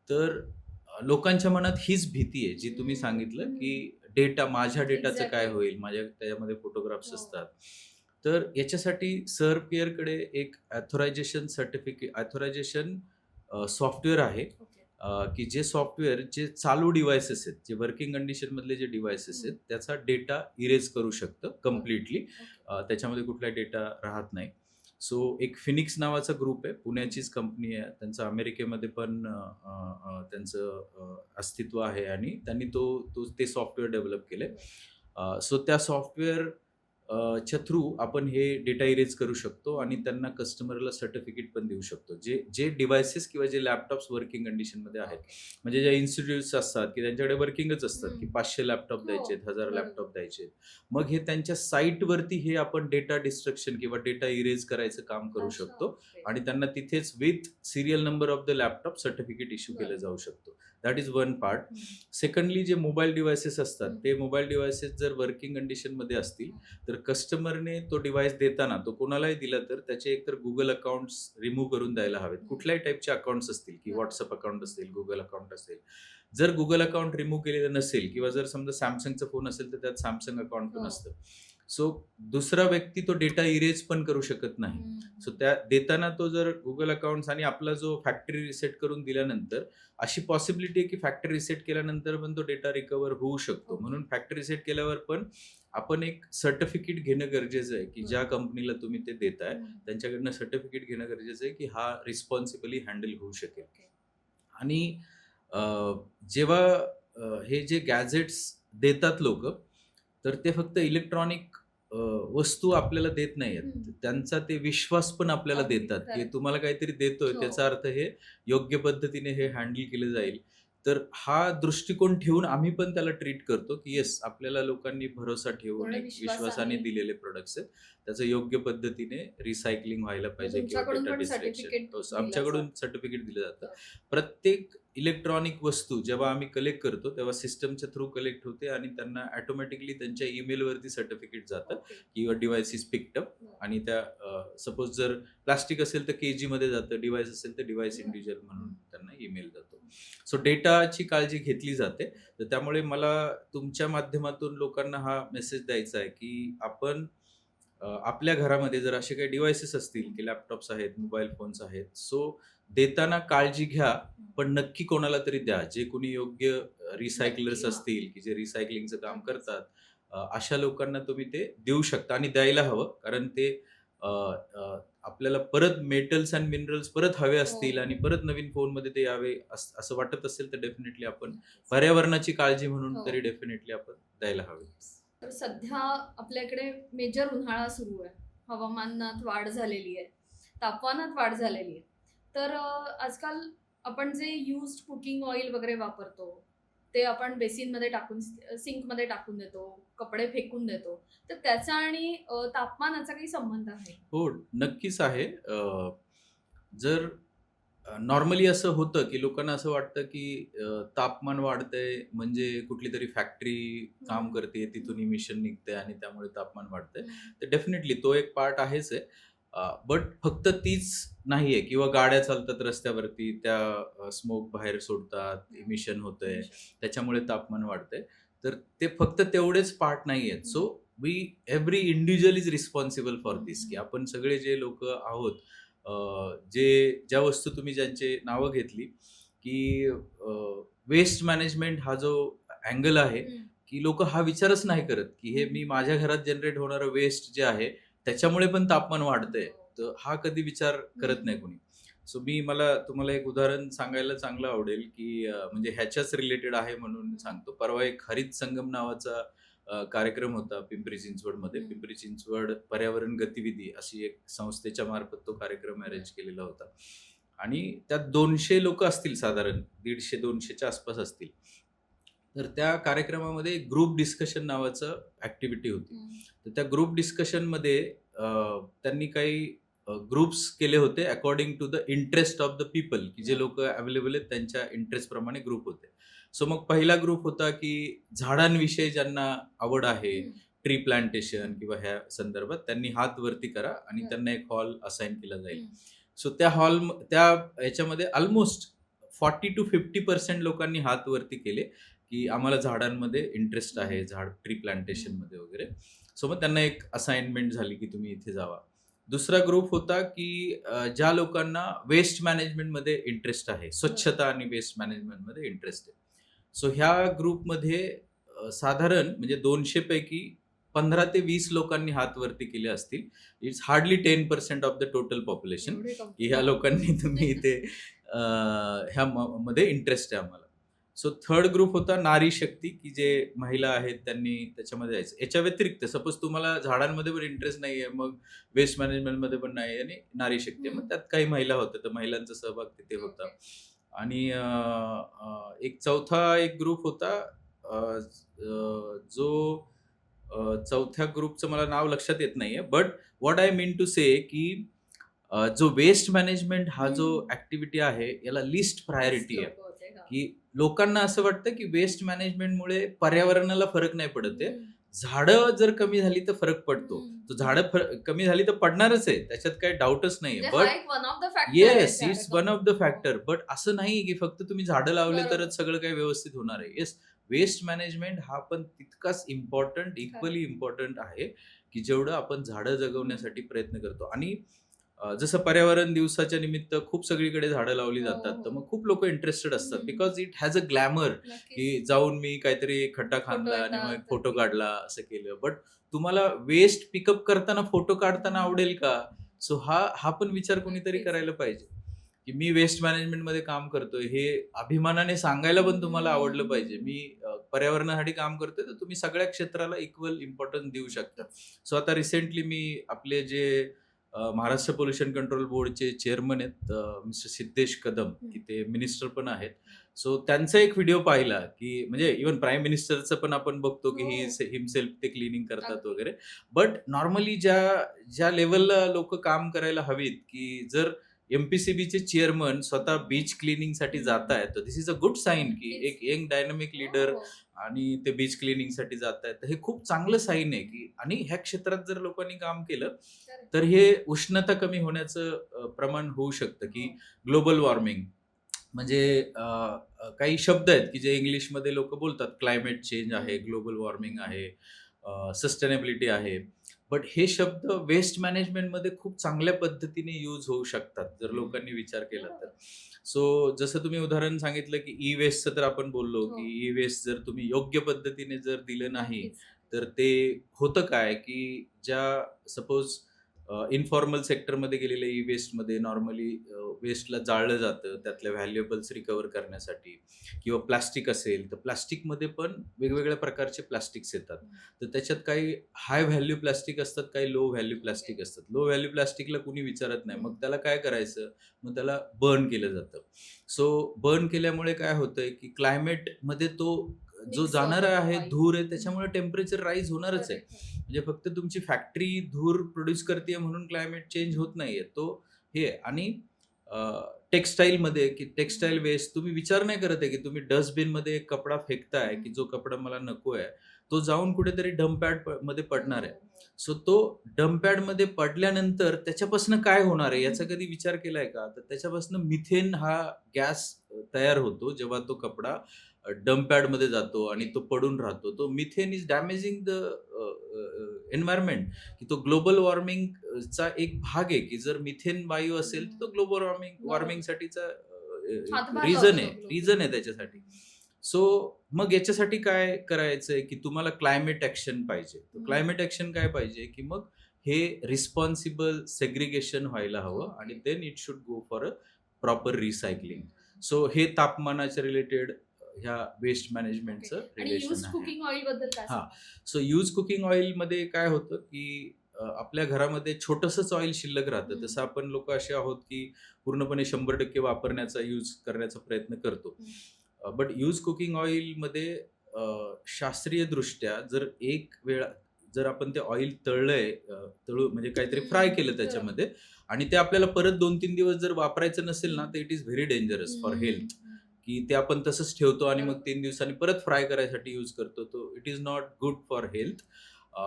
तर लोकांच्या मनात हीच भीती आहे, जी तुम्ही सांगितलं, की माझ्या डेटाचं काय एक्झॅक्टली. होईल? त्याच्यामध्ये फोटोग्राफ्स हो. असतात. तर याच्यासाठी SERPIERकडे एक ऑथरायझेशन सॉफ्टवेअर आहे. ओके. की जे सॉफ्टवेअर जे चालू डिव्हाइसेस आहेत, जे वर्किंग कंडिशनमधले जे डिव्हाइसेस आहेत, त्याचा डेटा इरेज करू शकतं कंप्लीटली. ओके. त्याच्यामध्ये कुठलाही डेटा राहत नाही. सो एक फिनिक्स नावाचा ग्रुप आहे, पुण्याचीच कंपनी आहे. त्यांचं अमेरिकेमध्ये पण त्यांचं अस्तित्व आहे आणि त्यांनी ते सॉफ्टवेअर डेव्हलप केलंय. सो त्या सॉफ्टवेअर च्या थ्रू आपण हे डेटा इरेज करू शकतो आणि त्यांना कस्टमरला सर्टिफिकेट पण देऊ शकतो. जे जे डिव्हाइसेस किंवा जे लॅपटॉप्स वर्किंग कंडिशनमध्ये आहेत. म्हणजे ज्या इन्स्टिट्यूट्स असतात, की त्यांच्याकडे वर्किंगच असतात, की 500 लॅपटॉप द्यायचे आहेत, 1000 बरोबर. लॅपटॉप द्यायचे आहेत. मग हे त्यांच्या साइटवरती हे आपण डेटा डिस्ट्रक्शन किंवा डेटा इरेज करायचं काम करू अच्छा, शकतो ओके. आणि त्यांना तिथेच with serial number of the laptop certificate issue केलं बरं. जाऊ शकतो. That is one part. Secondly जे मोबाईल डिव्हाइसेस असतात, ते मोबाईल डिव्हाइसेस जर वर्किंग कंडिशनमध्ये असतील, तर कस्टमरने तो डिव्हाइस देताना तो कोणालाही दिला तर त्याचे एकतर Google अकाउंट्स रिमूव्ह करून द्यायला हवेत. कुठल्याही टाइपचे अकाउंट्स असतील, की WhatsApp अकाउंट असेल, Google अकाउंट असेल. जर Google अकाउंट रिमूव्ह केलेलं नसेल किंवा जर समजा Samsungचा फोन असेल, तर त्यात Samsung अकाउंट पण असतं. सो दुसरा व्यक्ती तो डेटा इरेज पण करू शकत नाही. सो त्या देताना तो जर Google अकाउंट्स आणि आपला जो फॅक्टरी रिसेट करून दिल्यानंतर अशी पॉसिबिलिटी आहे, की फॅक्टरी रिसेट केल्यानंतर पण तो डेटा रिकव्हर होऊ शकतो. म्हणून फॅक्टरी रिसेट केल्यावर पण आपण एक सर्टिफिकेट घेणं गरजेचं आहे, की ज्या कंपनीला तुम्ही ते देताय, त्यांच्याकडनं सर्टिफिकेट घेणं गरजेचं आहे, की हा रिस्पॉन्सिबली हँडल होऊ शकेल. आणि अ, जेव्हा हे जे गॅजेट्स देतात लोकं, तर ते फक्त इलेक्ट्रॉनिक वस्तू आपल्याला देत नाहीयेत. त्यांचा ते विश्वास पण आपल्याला अगदी देतात, की खरं. तुम्हाला काहीतरी देतोय, हो. त्याचा अर्थ हे योग्य पद्धतीने हे हँडल केलं जाईल. तर हा दृष्टिकोन ठेवून आम्ही पण त्याला ट्रीट करतो, की येस आपल्याला लोकांनी भरोसा ठेवून पूर्ण एक विश्वासाने विश्वासाने. दिलेले प्रॉडक्ट्स आहेत. त्याचं योग्य पद्धतीने रिसायकलिंग व्हायला पाहिजे किंवा तुमच्याकडून डेटा पण डिस्ट्रॅक्शन. सर्टिफिकेट दिलं आमच्याकडून जातं. सर्टिफिकेट दिलं जातं. प्रत्येक इलेक्ट्रॉनिक वस्तू जेव्हा आम्ही कलेक्ट करतो, तेव्हा सिस्टमच्या थ्रू कलेक्ट होते आणि त्यांना ऑटोमॅटिकली त्यांच्या ईमेलवरती सर्टिफिकेट जातं, की your device is picked up. आणि त्या सपोज जर प्लास्टिक असेल तर केजीमध्ये जातं, डिव्हाइस असेल तर डिव्हाइस इंडिव्हिज्युअल म्हणून त्यांना ईमेल जातो. सो डेटाची काळजी घेतली जाते. तर त्यामुळे मला तुमच्या माध्यमातून लोकांना हा मेसेज द्यायचा आहे, की आपण आपल्या घरामध्ये जर असे काही डिव्हाइसेस असतील, की लॅपटॉप्स आहेत, मोबाईल फोन्स आहेत, सो देताना काळजी घ्या, पण नक्की कोणाला तरी द्या. जे कोणी योग्य रिसायकलर्स नक्की, हां. असतील, की जे रिसायकलिंगचं काम नक्कीच. करतात, अशा लोकांना तुम्ही ते देऊ शकता आणि द्यायला हवं. कारण ते अ, अ, आपल्याला परत मेटल्स अँड मिनरल्स परत हवे असतील आणि परत नवीन फोनमध्ये ते यावे असं वाटत असेल, तर डेफिनेटली आपण पर्यावरणाची काळजी म्हणून हो. तरी डेफिनेटली आपण द्यायला हवे. तर सध्या आपल्याकडे मेजर उन्हाळा सुरू आहे. हवामानात वाढ झालेली आहे. तापमानात वाढ झालेली आहे. तर आजकाल आपण जे युज्ड कुकिंग ऑइल वगैरे वापरतो, ते आपण बेसिनमध्ये टाकून सिंकमध्ये टाकून देतो, कपडे फेकून देतो. तर त्याचा आणि तापमानाचा काही संबंध आहे का? हो, नक्कीच आहे. जर नॉर्मली असं होतं, की लोकांना असं वाटतं, की तापमान वाढतंय म्हणजे कुठलीतरी फॅक्टरी काम करते, तिथून इमिशन निघतंय आणि त्यामुळे तापमान वाढतंय. तर डेफिनेटली तो एक पार्ट आहेच आहे. बट फक्त तीच नाहीये किंवा गाड्या चालतात रस्त्यावरती, त्या स्मोक बाहेर सोडतात, इमिशन होतंय, त्याच्यामुळे तापमान वाढतंय. तर ते फक्त तेवढेच पार्ट नाहीयेत. So every individual is responsible for this, की आपण सगळे जे लोकं आहोत, ज्या वस्तू तुम्ही ज्यांची नावं घेतली, की वेस्ट मॅनेजमेंट हा जो अँगल आहे, की लोकं हा विचारच नाही करत, की हे मी माझ्या घरात जनरेट होणारं वेस्ट जे आहे, त्याच्यामुळे पण तापमान वाढतंय. तर हा कधी विचार करत नाही कोणी. सो मला तुम्हाला एक उदाहरण सांगायला चांगलं आवडेल, की म्हणजे ह्याच्याच रिलेटेड आहे म्हणून सांगतो. परवा एक हरित संगम नावाचा कार्यक्रम होता पिंपरी चिंचवडमध्ये. पिंपरी चिंचवड पर्यावरण गतिविधी अशी एक संस्थेच्या मार्फत तो कार्यक्रम अरेंज केलेला होता. आणि त्यात 200 लोकं असतील साधारण 150-200च्या आसपास असतील. तर त्या कार्यक्रमामध्ये ग्रुप डिस्कशन नावाचं ॲक्टिव्हिटी होती. तर त्या ग्रुप डिस्कशनमध्ये त्यांनी काही ग्रुप्स केले होते according to the interest of the people, की जे लोक अवेलेबल आहेत त्यांच्या इंटरेस्ट प्रमाणे ग्रुप होते. सो मग पहिला ग्रुप होता की झाडांविषयी ज्यांना आवड आहे, ट्री प्लांटेशन किंवा ह्या संदर्भात त्यांनी हात वरती करा आणि त्यांना एक हॉल असाइन केला जाईल. सो त्या ह्याच्यामध्ये ऑलमोस्ट 40-50% लोकांनी हात वरती केले की आम्हाला झाडांमध्ये इंटरेस्ट आहे, ट्री प्लांटेशनमध्ये वगैरे. सो मग त्यांना एक असाइनमेंट झाली की तुम्ही इथे जावा. दुसरा ग्रुप होता की ज्या लोकांना वेस्ट मॅनेजमेंटमध्ये इंटरेस्ट आहे, स्वच्छता आणि वेस्ट मॅनेजमेंटमध्ये इंटरेस्ट आहे. सो ह्या ग्रुपमध्ये साधारण म्हणजे 200 पैकी 15 ते 20 लोकांनी हात वरती केले असतील. It's hardly 10% of the total population की ह्या लोकांनी तुम्ही इथे ह्या मध्ये इंटरेस्ट आहे आम्हाला. सो थर्ड ग्रुप होता नारी शक्ती, की जे महिला आहेत त्यांनी त्याच्यामध्ये जायचं. याच्या व्यतिरिक्त सपोज तुम्हाला झाडांमध्ये पण इंटरेस्ट नाहीये, मग वेस्ट मॅनेजमेंटमध्ये पण नाही आणि नारी शक्ती आहे. मग त्यात काही महिला होत्या, तर महिलांचा सहभाग तिथे होता. आणि एक चौथा एक ग्रुप होता जो चौथ्या ग्रुपचं मला नाव लक्षात येत नाहीये. But what I mean to say की जो वेस्ट मॅनेजमेंट हा जो ऍक्टिव्हिटी आहे याला लिस्ट प्रायोरिटी आहे. की लोकांना असं वाटतं की वेस्ट मॅनेजमेंटमुळे पर्यावरणाला फरक नाही पडत आहे. झाडं जर कमी झाली तर फरक पडतो. तो झाडं कमी झाली तर पडणारच आहे, त्याच्यात काही डाऊटच नाहीये. But yes, it's one of the factor. But असं नाही की फक्त तुम्ही झाडं लावले तरच सगळं काही व्यवस्थित होणार आहे. येस, वेस्ट मॅनेजमेंट हा पण तितकाच इम्पॉर्टंट, इक्वली इम्पॉर्टंट आहे की जेवढं आपण झाडं जगवण्यासाठी प्रयत्न करतो. आणि जसं पर्यावरण दिवसाच्या निमित्त खूप सगळीकडे झाडं लावली जातात, तर मग खूप लोक इंटरेस्टेड असतात because it has a glamour की जाऊन मी काहीतरी खड्डा खांदला आणि मग फोटो काढला असं केलं. बट तुम्हाला वेस्ट पिकअप करताना फोटो काढताना आवडेल का? सो हा पण विचार कोणीतरी करायला पाहिजे की मी वेस्ट मॅनेजमेंट मध्ये काम करतोय हे अभिमानाने सांगायला पण तुम्हाला आवडलं पाहिजे. मी पर्यावरणासाठी काम करतोय, तर तुम्ही सगळ्या क्षेत्राला इक्वल इम्पॉर्टन्स देऊ शकता. सो आता रिसेंटली मी आपले जे महाराष्ट्र पोल्युशन कंट्रोल बोर्डचे चेअरमन आहेत मिस्टर सिद्धेश कदम, की ते मिनिस्टर पण आहेत. सो त्यांचा एक व्हिडिओ पाहिला की म्हणजे इव्हन प्राईम मिनिस्टरचं पण आपण बघतो की हिमसेल्फ ते क्लिनिंग करतात वगैरे. बट नॉर्मली ज्या लेवलला लोक काम करायला हवीत, की जर एमपीसीबीचे चेअरमन स्वतः बीच क्लिनिंग साठी जात आहेत, तर दिस इज अ गुड साईन की एक यंग डायनामिक लीडर आणि ते बीच क्लिनिंग साठी जात आहेत. हे खूप चांगलं साईन आहे की, आणि ह्या क्षेत्रात जर लोकांनी काम केलं तर हे उष्णता कमी होण्याचं प्रमाण होऊ शकतं. की ग्लोबल वॉर्मिंग म्हणजे काही शब्द आहेत की जे इंग्लिशमध्ये लोक बोलतात, क्लायमेट चेंज आहे, ग्लोबल वॉर्मिंग आहे, सस्टेनेबिलिटी आहे. बट हे शब्द वेस्ट मॅनेजमेंटमध्ये खूप चांगल्या पद्धतीने यूज होऊ शकतात जर लोकांनी विचार केला तर. सो जसं तुम्ही उदाहरण सांगितलं की ई वेस्टचं, तर आपण बोललो की ई वेस्ट जर तुम्ही योग्य पद्धतीने जर दिलं नाही तर ते होतं काय की ज्या सपोज इन्फॉर्मल सेक्टरमध्ये गेलेल्या ई वेस्टमध्ये नॉर्मली वेस्टला जाळलं जातं त्यातल्या व्हॅल्युएबल्स रिकव्हर करण्यासाठी. किंवा प्लास्टिक असेल तर प्लास्टिकमध्ये पण वेगवेगळ्या प्रकारचे प्लास्टिक्स येतात. तर त्याच्यात काही हाय व्हॅल्यू प्लास्टिक असतात, काही लो व्हॅल्यू प्लास्टिक असतात. लो व्हॅल्यू प्लास्टिकला कुणी विचारत नाही, मग त्याला काय करायचं, मग त्याला बर्न केलं जातं. सो बर्न केल्यामुळे काय होतंय की क्लायमेटमध्ये तो जो जाणारा आहे धूर आहे त्याच्यामुळे टेम्परेचर राईज होणारच आहे. म्हणजे फक्त तुमची फॅक्टरी धूर प्रोड्यूस करते म्हणून क्लायमेट चेंज होत नाहीये तो हे. आणि टेक्सटाईलमध्ये की टेक्सटाईल वेस्ट तुम्ही विचार नाही करत आहे की तुम्ही डस्टबिनमध्ये एक कपडा फेकताय की जो कपडा मला नको आहे, तो जाऊन कुठेतरी डम्पॅड मध्ये पडणार आहे. सो तो डम्पॅड मध्ये पडल्यानंतर त्याच्यापासून काय होणार आहे याचा कधी विचार केलाय का? तर त्याच्यापासून मिथेन हा गॅस तयार होतो जेव्हा तो कपडा डम्पॅड मध्ये जातो आणि तो पडून राहतो. तो methane is damaging the environment. की तो ग्लोबल वॉर्मिंगचा एक भाग आहे की जर मिथेन वायू असेल तर तो ग्लोबल वॉर्मिंगसाठीचा रिझन आहे त्याच्यासाठी. सो मग याच्यासाठी काय करायचंय की तुम्हाला क्लायमेट ऍक्शन पाहिजे. क्लायमेट ऍक्शन काय पाहिजे की मग हे रिस्पॉन्सिबल सेग्रिगेशन व्हायला हवं आणि okay. Then it should go for a proper recycling. So हे तापमानाच्या रिलेटेड ह्या वेस्ट ओके. मॅनेजमेंटचं आणि रिलेशन युज्ड आहे. कुकिंग ऑइल बद्दल काय हां. सांगाल? सो यूज कुकिंग ऑइलमध्ये काय होतं, की आपल्या घरामध्ये छोटंसंच ऑइल शिल्लक राहतं. हं. तसं आपण लोकं असे आहोत, की पूर्णपणे 100% वापरण्याचा यूज करण्याचा प्रयत्न करतो. हं. बट यूज कुकिंग ऑइलमध्ये शास्त्रीयदृष्ट्या जर एक वेळा जर आपण ते ऑइल तळलंय म्हणजे काहीतरी फ्राय केलं बरोबर. त्याच्यामध्ये आणि ते आपल्याला परत 2-3 दिवस जर वापरायचं नसेल ना, तर it is very dangerous for health. हं. की ते आपण तसंच ठेवतो आणि मग बरोबर. 3 दिवसांनी परत फ्राय करायसाठी यूज करतो. तो it is not good for health.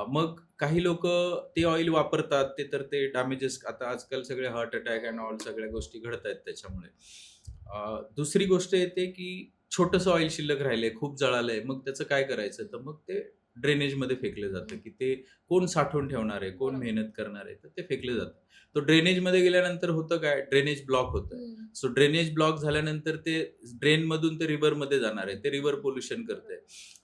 मग काही लोकं ते ऑइल वापरतात. ते तर ते डॅमेजेस आता आजकाल सगळे हार्ट अटॅक एंड ऑल सगळ्या गोष्टी घडतायत त्याच्यामुळे. दुसरी गोष्ट येते की छोटंसं ऑइल शिल्लक राहिलंय, खूप जळालंय. मग त्याचं काय करायचं? तर मग ते ड्रेनेजमध्ये फेकलं जातं, की ते कोण साठवून ठेवणार आहे? कोण बरोबर. मेहनत करणार आहे? तर ते फेकलं जातं. तो ड्रेनेजमध्ये गेल्यानंतर होतं काय? ड्रेनेज ब्लॉक होतं. हं. सो ड्रेनेज ब्लॉक झाल्यानंतर ते ड्रेनमधून ते रिव्हरमध्ये जाणार आहे. ते रिव्हर पोल्युशन करतंय.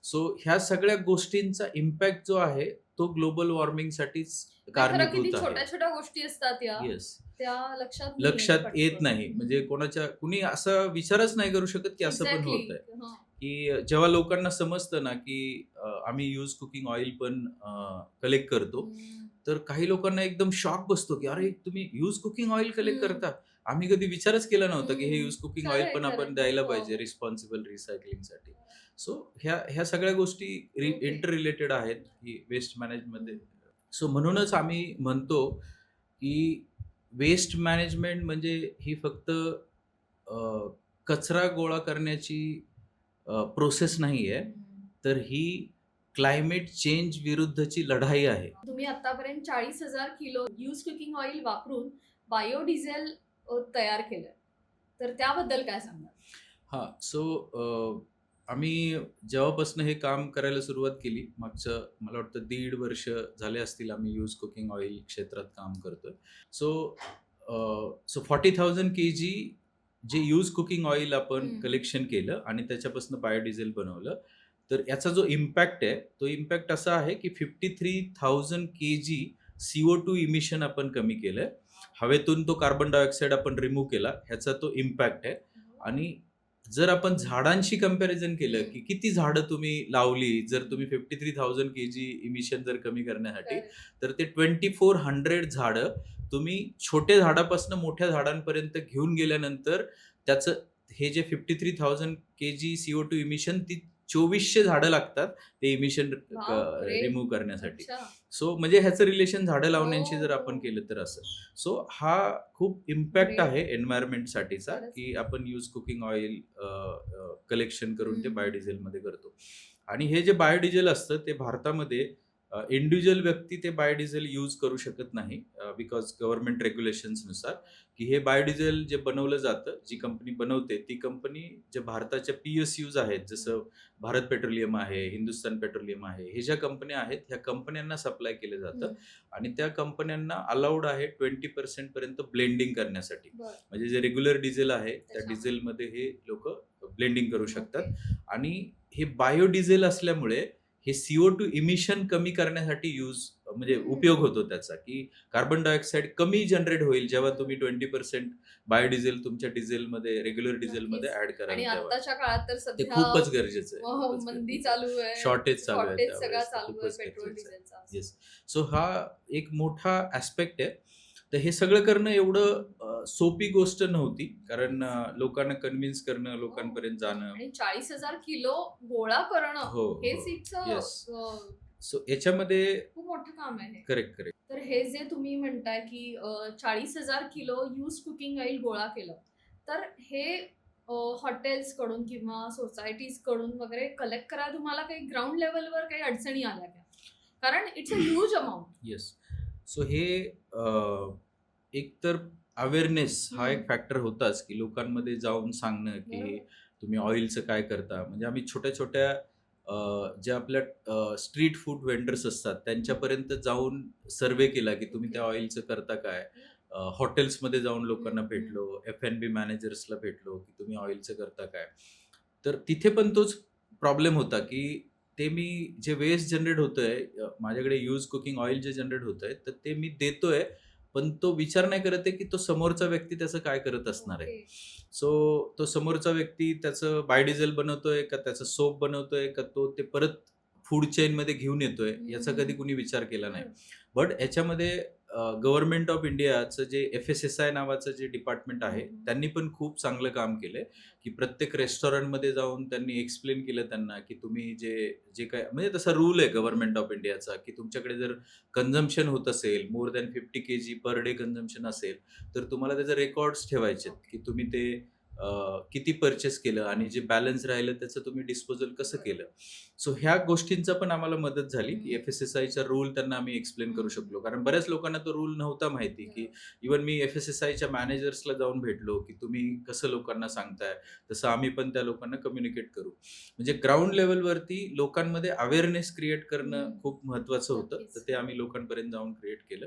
सो ह्या सगळ्या गोष्टींचा इम्पॅक्ट जो आहे, तो ग्लोबल वॉर्मिंगसाठीच नाही खरं किती कारणीभूत आहे. छोट्या-छोट्या गोष्टी असतात या, येस. त्या लक्षात नाही येत लक्षात येत पटकन. नाही. म्हणजे कुणी असा विचारच नाही करू शकत, की असं पण एक्झॅक्टली. होतंय. हां. की जेव्हा लोकांना समजतं ना, की आम्ही यूज कुकिंग ऑइल पण कलेक्ट करतो. हं. तर काही लोकांना एकदम शॉक बसतो, की "अरे, तुम्ही यूज कुकिंग ऑइल कलेक्ट हं. करता?" आम्ही कधी विचारच केला नव्हता, की हे हं. यूज कुकिंग ऑइल खरंय, पण खरंय. आपण द्यायला हो. पाहिजे रिस्पॉन्सिबल रिसायकलिंगसाठी. सो ह्या सगळ्या गोष्टी ओके. इंटर रिलेटेड आहेत, की वेस्ट मॅनेजमध्ये. हं. सो म्हणूनच आम्ही म्हणतो, की वेस्ट मॅनेजमेंट म्हणजे ही फक्त कचरा गोळा करण्याची प्रोसेस नाहीये. हं. तर ही क्लायमेट चेंज विरुद्धची लढाई आहे. तुम्ही आतापर्यंत 40,000 किलो यूज कुकिंग ऑइल वापरून बायोडिझेल तयार केलंय. तर त्याबद्दल काय सांगाल? हां, सो आम्ही जेव्हापासून हे काम करायला सुरुवात केली, मागचं मला वाटतं 1.5 वर्ष झाले असतील आम्ही यूज कुकिंग ऑइल क्षेत्रात काम करतोय. सो 40,000 केजी जे यूज कुकिंग ऑइल आपण हं. कलेक्शन केलं आणि त्याच्यापासून बायोडिझेल बनवलं. तर याचा जो इम्पॅक्ट आहे, तो इम्पॅक्ट असा आहे की 53,000 केजी CO2 इमिशन आपण कमी केलंय. हवेतून तो कार्बन डायऑक्साईड आपण रिमूव्ह केला. ह्याचा तो इम्पॅक्ट आहे. आणि जर आपण झाडांशी कंपॅरिझन केलं, की किती झाडं तुम्ही लावली, जर तुम्ही 53,000 केजी इमिशन जर कमी करण्यासाठी, करेक्ट. तर ते 2400 झाडं तुम्ही छोट्या झाडापासून मोठ्या झाडांपर्यंत घेऊन गेल्यानंतर त्याचं हे जे 53,000 केजी CO2 इमिशन ती 2400 झाडं लागतात ते इमिशन बापरे! रिमूव्ह करण्यासाठी. अच्छा. सो म्हणजे ह्याचं रिलेशन झाडं लावण्याशी जर हो. आपण केलं तर असं. सो हा खूप इम्पॅक्ट ग्रेट. आहे एन्व्हायर्नमेंटसाठीचा, खरंच. की आपण यूज कुकिंग ऑइल कलेक्शन करून ते हं. बायोडिझेलमध्ये करतो. आणि हे जे बायोडिझेल असतं ते भारतामध्ये इंडिव्हिज्युअल व्यक्ती ते बायोडिझेल यूज करू शकत नाही बिकॉज गव्हर्नमेंट रेग्युलेशन्सनुसार, की हे बायोडिझेल जे बनवलं जातं, जी कंपनी बनवते ती कंपनी जे भारताच्या PSUज आहेत, जसं भारत पेट्रोलियम आहे, हिंदुस्थान पेट्रोलियम आहे, हे ज्या कंपन्या आहेत, ह्या कंपन्यांना सप्लाय केलं जातं हं. आणि त्या कंपन्यांना अलाउड आहे 20% पर्यंत ब्लेंडिंग करण्यासाठी. बरं. म्हणजे जे रेग्युलर डिझेल आहे, त्या त्याच्यामध्ये. डिझेलमध्ये हे लोकं ब्लेंडिंग करू शकतात ओके. आणि हे बायोडिझेल असल्यामुळे हे CO2 इमिशन कमी करण्यासाठी म्हणजे हं. उपयोग होतो त्याचा, की कार्बन डायऑक्साईड कमी जनरेट होईल जेव्हा तुम्ही 20% बायोडिझेल तुमच्या डिझेलमध्ये, रेग्युलर डिझेलमध्ये नक्कीच. ॲड कराल आणि तेव्हा. आत्ताच्या काळात तर ते सध्या खूपच गरजेचं आहे. खूपच मंदी गरजेचं आहे. चालू आहे. शॉर्टेज चालू आहे शॉर्टेज सगळा त्यावेळेस. तर चालू आहे खूपच पेट्रोल गरजेचं आहे. डिझेलचा. येस. सो हा एक मोठा ॲस्पेक्ट आहे. तर हे सगळं करणं एवढं सोपी गोष्ट नव्हती. कारण लोकांना कन्व्हिन्स करणं, हो. लोकांपर्यंत जाणं. आणि 40,000 किलो गोळा करणं हो, हेच हो. इतकं येस. सो याच्यामध्ये खूप मोठं काम आहे हे. Correct, correct. तर हे जे तुम्ही म्हणताय की 40,000 किलो यूज कुकिंग ऑइल गोळा केलं, तर हे हॉटेल्स कडून किंवा सोसायटीज कडून वगैरे कलेक्ट करायला तुम्हाला काही ग्राउंड लेवलवर काही अडचणी आल्या का? कारण it's a huge amount. Yes. So हे एक तर अवेअरनेस हा एक फॅक्टर होताच, की लोकांमध्ये जाऊन सांगणं, की बरोबर. तुम्ही ऑइलचं काय करता? म्हणजे आम्ही छोट्या-छोट्या ज्या आपल्या स्ट्रीट फूड वेंडर्स असतात, त्यांच्यापर्यंत जाऊन सर्व्हे केला, की तुम्ही त्या ऑइलचं करता काय? हॉटेल्समध्ये जाऊन लोकांना भेटलो, F&B मॅनेजर्सला भेटलो, की तुम्ही ऑइलचं करता काय? तर तिथे पण तोच प्रॉब्लेम होता, की ते मी जे वेस्ट जनरेट होतंय, माझ्याकडे यूज कुकिंग ऑइल जे जनरेट होतंय, तर ते मी देतोय, पण तो विचार नाही करत आहे, की तो समोरचा व्यक्ती त्याचं काय करत असणार आहे. ओके. सो तो समोरचा व्यक्ती त्याचं बायोडिझेल बनवतोय का त्याचं सोप बनवतोय का तो ते परत फूड चेनमध्ये घेऊन येतोय, याचा कधी कुणी विचार केला नाही. बट ह्याच्यामध्ये गव्हर्नमेंट ऑफ इंडियाचं जे FSSAI नावाचं जे डिपार्टमेंट आहे, त्यांनी पण खूप चांगलं काम केलंय, की प्रत्येक रेस्टॉरंटमध्ये जाऊन त्यांनी एक्सप्लेन केलं त्यांना, की तुम्ही जे जे काय म्हणजे तसा रूल आहे गव्हर्नमेंट ऑफ इंडियाचा, की तुमच्याकडे जर कंझम्पशन होत असेल, more than 50 KG per day consumption असेल, तर तुम्हाला त्याचे रेकॉर्ड्स ठेवायचे आहेत, की तुम्ही ते किती पर्चेस केलं आणि जे बॅलन्स राहिलं त्याचं तुम्ही डिस्पोजल कसं केलं. सो ह्या गोष्टींचा पण आम्हाला मदत झाली, की FSSAIचा रूल त्यांना आम्ही एक्सप्लेन करू शकलो. कारण बऱ्याच लोकांना तो रूल नव्हता माहिती, की इव्हन मी FSSAIच्या मॅनेजर्सला जाऊन भेटलो, की तुम्ही कसं लोकांना सांगताय, तसं आम्ही पण त्या लोकांना कम्युनिकेट करू. म्हणजे ग्राउंड लेव्हलवरती लोकांमध्ये अवेअरनेस क्रिएट करणं खूप महत्त्वाचं होतं. नक्कीच. तर ते आम्ही लोकांपर्यंत जाऊन क्रिएट केलं.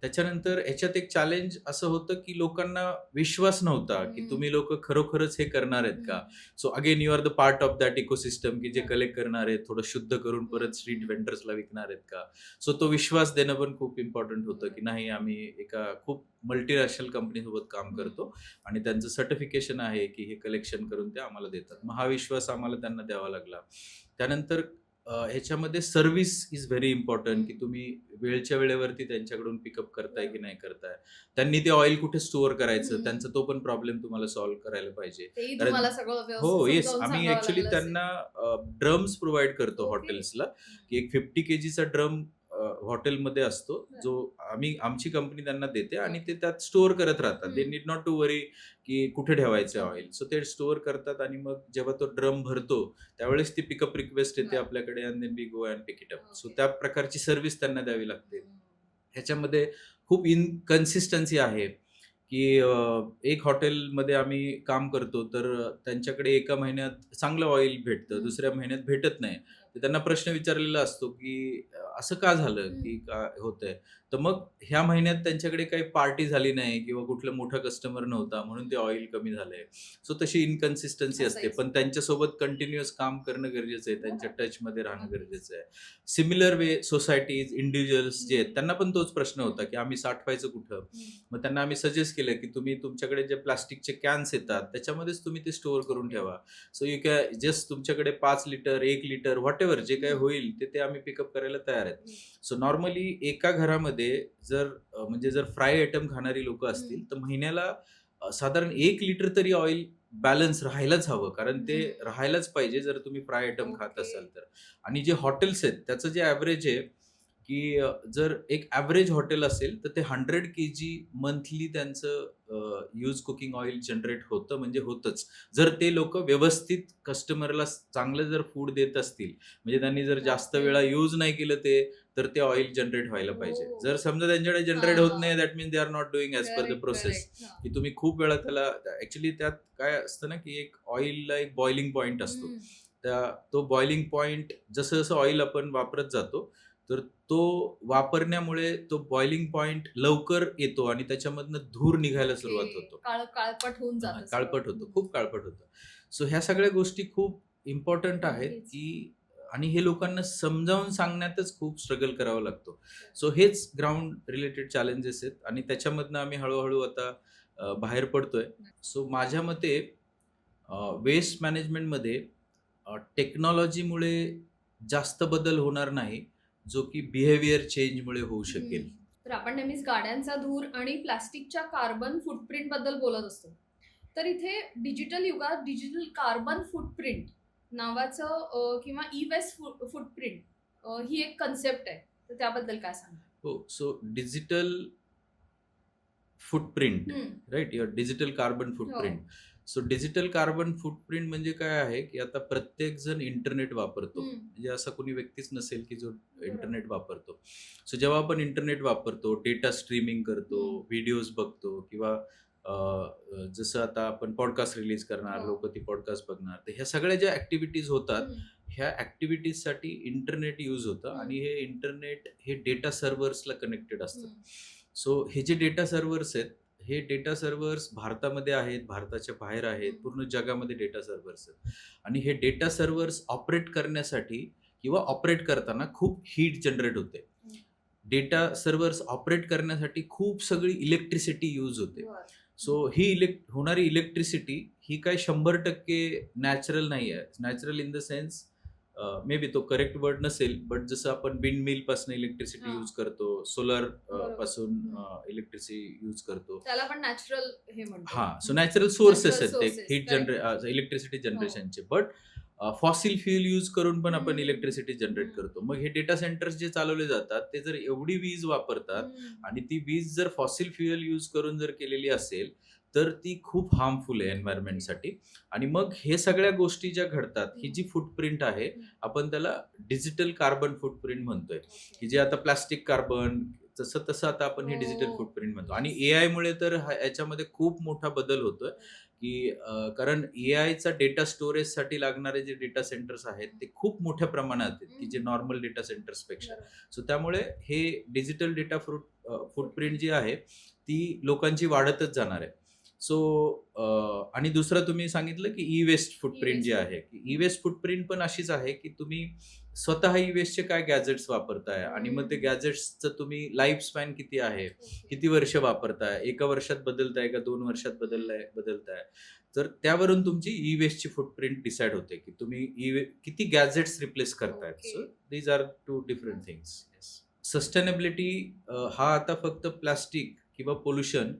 त्याच्यानंतर ह्याच्यात एक चॅलेंज असं होतं, की लोकांना विश्वास नव्हता, की तुम्ही लोकं खरोखरच हे करणार आहेत का? So again you are the part of that ecosystem, की जे कलेक्ट करणार आहेत, थोडं शुद्ध करून परत स्ट्रीट वेंडर्सला विकणार आहेत का? सो तो विश्वास देणं पण खूप इम्पॉर्टंट होतं, की नाही आम्ही एका खूप मल्टीनॅशनल कंपनीसोबत काम करतो आणि त्यांचं सर्टिफिकेशन आहे, की हे कलेक्शन करून ते आम्हाला देतात. मग हा विश्वास आम्हाला त्यांना द्यावा लागला. त्यानंतर ह्याच्यामध्ये सर्व्हिस इज व्हेरी इम्पॉर्टंट, की तुम्ही वेळच्या वेळेवरती त्यांच्याकडून पिकअप करताय की नाही करताय. त्यांनी ते ऑइल कुठे स्टोअर करायचं, त्यांचा तो पण प्रॉब्लेम तुम्हाला सॉल्व्ह करायला पाहिजे. तेही कारण तुम्हाला सगळं हो, व्यवस्थित येस. समजावून आम्ही सांगावं ॲक्चुअली लागलं असेल. त्यांना ड्रम्स प्रोव्हाईड करतो ओके. हॉटेल्सला, की एक 50 केजीचा ड्रम हॉटेलमध्ये असतो, जो आमची कंपनी त्यांना देते आणि ते त्यात स्टोअर करत राहतात. दे नीड नॉट टू वरी की कुठे ठेवायचं ऑइल. सो ते स्टोअर करतात आणि मग जेव्हा तो ड्रम भरतो, त्यावेळेस ती पिकअप रिक्वेस्ट येते बरं. आपल्याकडे and then we go and pick it up. So okay. त्या प्रकारची सर्व्हिस त्यांना द्यावी लागते. ह्याच्यामध्ये खूप इनकन्सिस्टन्सी आहे, की एक हॉटेलमध्ये आम्ही काम करतो, तर त्यांच्याकडे एका महिन्यात चांगलं ऑइल भेटतं, दुसऱ्या महिन्यात भेटत नाही. तर त्यांना प्रश्न विचारलेला असतो, की असं का झालं, की का होतंय? तर मग ह्या महिन्यात त्यांच्याकडे काही पार्टी झाली नाही किंवा कुठला मोठा कस्टमर नव्हता म्हणून ते ऑइल कमी झालंय. सो तशी इनकन्सिस्टन्सी असते. असायचं. पण त्यांच्यासोबत कंटिन्युअस काम करणं गरजेचं आहे. त्यांच्या टचमध्ये राहणं नक्कीच. गरजेचं आहे. सिमिलर वे सोसायटीज, इंडिव्हिज्युअल्स जे आहेत त्यांना पण तोच प्रश्न होता, की आम्ही साठवायचं कुठं? मग त्यांना आम्ही सजेस्ट केलं, की तुम्ही तुमच्याकडे जे प्लास्टिकचे कॅन्स येतात, त्याच्यामध्येच तुम्ही ते स्टोअर करून ठेवा. सो यू कॅन जस्ट तुमच्याकडे 5 लिटर, 1 लिटर व्हॉटएव्हर जे काही होईल ते आम्ही पिकअप करायला तयार आहेत. सो नॉर्मली एका घरामध्ये जर म्हणजे जर फ्राय आयटम खाणारी लोकं असतील, तर महिन्याला साधारण 1 लिटर तरी ऑइल बॅलन्स राहायलाच हवं. कारण ते राहायलाच पाहिजे जर तुम्ही फ्राय आयटम खात ओके. असाल तर. आणि जे हॉटेल्स आहेत त्याचं जे ॲव्हरेज आहे, की जर एक ॲव्हरेज हॉटेल असेल, तर ते 100 केजी मंथली त्यांचं यूज कुकिंग ऑइल जनरेट होतं म्हणजे होतंच. जर ते लोकं व्यवस्थित कस्टमरला चांगलं जर फूड देत असतील, म्हणजे त्यांनी जर जास्त ओके. वेळा यूज नाही केलं ते, तर ते ऑइल जनरेट व्हायला पाहिजे. ओह! जर समजा त्यांच्याकडे जनरेट होत नाही, that means they are not doing as per the correct, process. Correct. हां. की तुम्ही खूप वेळा त्याला ॲक्चुअली त्यात काय असतं ना, की एक ऑइलला एक बॉइलिंग पॉइंट असतो. तो बॉइलिंग पॉइंट जसं-जसं ऑइल आपण वापरत जातो, तर तो वापरण्यामुळे तो बॉइलिंग पॉइंट लवकर येतो आणि त्याच्यामधनं धूर निघायला ओके. सुरुवात होतो. काळपट होऊन जातं सगळं. काळपट होतं, खूप काळपट होतं. सो ह्या सगळ्या गोष्टी खूप इम्पोर्टंट आहेत, नक्कीच. की आणि हे लोकांना समजावून सांगण्यातच खूप स्ट्रगल करावा लागतो. सो हेच ग्राउंड रिलेटेड चॅलेंजेस आहेत आणि त्याच्यामधनं आम्ही हळू आता बाहेर पडतोय. सो माझ्या मते वेस्ट मॅनेजमेंटमध्ये टेक्नॉलॉजीमुळे जास्त बदल होणार नाही, जो की बिहेवियर चेंजमुळे होऊ शकेल. तर आपण नेहमीच गाड्यांचा धूर आणि प्लास्टिकच्या कार्बन फूटप्रिंट बद्दल बोलत असतो. तर इथे डिजिटल युगात डिजिटल कार्बन फूटप्रिंट नावाचं किंवा ई वेस्ट फूटप्रिंट ही एक कन्सेप्ट आहे. तर त्याबद्दल काय सांगाल? हो, सो डिजिटल फूटप्रिंट, हं. राइट? युअर डिजिटल कार्बन हो. Footprint. So digital carbon footprint म्हणजे काय आहे, की आता प्रत्येक जण इंटरनेट वापरतो. म्हणजे असा कोणी व्यक्तीच नसेल, की जो इंटरनेट वापरतो. सो जेव्हा आपण इंटरनेट वापरतो, डेटा स्ट्रीमिंग करतो, व्हिडिओज बघतो किंवा अ, अ, जसं आता आपण पॉडकास्ट रिलीज करणार, हो. लोकं ती पॉडकास्ट बघणार. तर ह्या सगळ्या ज्या ॲक्टिव्हिटीज होतात, ह्या ॲक्टिव्हिटीजसाठी इंटरनेट यूज होतं आणि हे इंटरनेट हे डेटा सर्व्हर्सला कनेक्टेड असतं. सो हे जे डेटा सर्व्हर्स आहेत, हे डेटा सर्व्हर्स भारतामध्ये आहेत, भारताच्या बाहेर आहेत, पूर्ण जगामध्ये डेटा सर्व्हर्स आहेत. आणि हे डेटा सर्व्हर्स ऑपरेट करण्यासाठी किंवा ऑपरेट करताना खूप हीट जनरेट होते. डेटा सर्व्हर्स ऑपरेट करण्यासाठी खूप सगळी इलेक्ट्रिसिटी यूज होते. बरं. सो ही होणारी इलेक्ट्रिसिटी ही काय 100% नॅचरल नाही आहे. Natural in the sense may be तो करेक्ट वर्ड नसेल, बट जसं आपण विंड मिल पासून इलेक्ट्रिसिटी हां. यूज करतो, सोलर बरोबर. पासून हं. इलेक्ट्रिसिटी यूज करतो. त्याला पण नॅचरल हे म्हणतो. हां, सो नॅचरल सोर्सेस नॅचरल आहेत ते सोर्सेस. Heat correct. इलेक्ट्रिसिटी हो. जनरेशनचे. बट फॉसिल फ्युल यूज करून पण आपण हं. इलेक्ट्रिसिटी जनरेट हं. करतो. मग हे डेटा सेंटर्स जे चालवले जातात, ते जर एवढी वीज वापरतात आणि ती वीज जर फॉसिल फ्युएल यूज करून जर केलेली असेल, तर ती खूप हार्मफुल आहे एन्व्हायरमेंटसाठी. आणि मग हे सगळ्या गोष्टी ज्या घडतात, ही जी फुटप्रिंट आहे, आपण त्याला डिजिटल कार्बन फुटप्रिंट म्हणतोय, की जे आता प्लास्टिक कार्बन तसं आता आपण हे डिजिटल हो. फुटप्रिंट म्हणतो. आणि एआय मुळे तर याच्यामध्ये खूप मोठा बदल होतोय, की कारण एआयचा डेटा स्टोरेजसाठी लागणारे जे डेटा सेंटर्स आहेत, ते खूप मोठ्या प्रमाणात आहेत, की जे नॉर्मल डेटा सेंटर्सपेक्षा. बरोबर. सो त्यामुळे हे डिजिटल डेटा फुटप्रिंट जी आहे, ती लोकांची वाढतच जाणार आहे. सो आणि दुसरं तुम्ही सांगितलं, की ई-वेस्ट फुटप्रिंट जी ई-वेस्ट आहे, की ई-वेस्ट फुटप्रिंट पण अशीच आहे, की तुम्ही स्वतः ई-वेस्टचे काय गॅजेट्स वापरताय आणि मग ते गॅजेट्सचं तुम्ही लाईफ स्पॅन किती आहे, किती वर्ष वापरताय, एका वर्षात बदलताय का 2 वर्षात बदलताय. तर त्यावरून तुमची ई-वेस्टची फुटप्रिंट डिसाईड होते, की तुम्ही किती गॅजेट्स रिप्लेस करतायत. Okay. So these are 2 different things. Sustainability हा आता फक्त प्लास्टिक किंवा पोल्युशन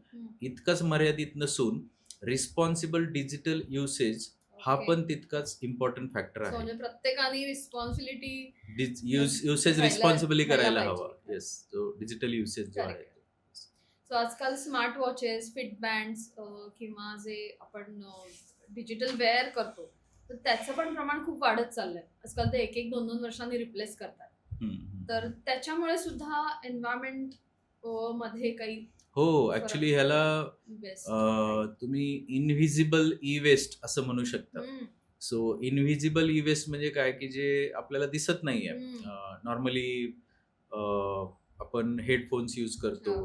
इतकंच मर्यादित नसून रिस्पॉन्सिबल डिजिटल युसेज हा ओके. पण तितकाच इम्पॉर्टंट फॅक्टर सो आहे. म्हणजे प्रत्येकाने रिस्पॉन्सिबिलिटी युसेज रिस्पॉन्सिबली घ्यायला करायला पाहिजे. हवा. येस, जो डिजिटल युसेज जो आहे. करेक्ट. सो आजकाल स्मार्ट वॉचेस, फिट बँड्स किंवा जे आपण डिजिटल वेअर करतो, तर त्याचं पण प्रमाण खूप वाढत चाललंय. आजकाल ते 1-1, 2-2 वर्षांनी रिप्लेस करतात. तर त्याच्यामुळे सुद्धा एन्व्हायरमेंट मध्ये काही हो, ऍक्च्युली ह्याला बेस्ट. तुम्ही इनव्हिजिबल ई वेस्ट असं म्हणू शकता. सो इनव्हिजिबल ई वेस्ट म्हणजे काय, की जे आपल्याला दिसत नाहीये. नॉर्मली आपण हेडफोन्स यूज करतो,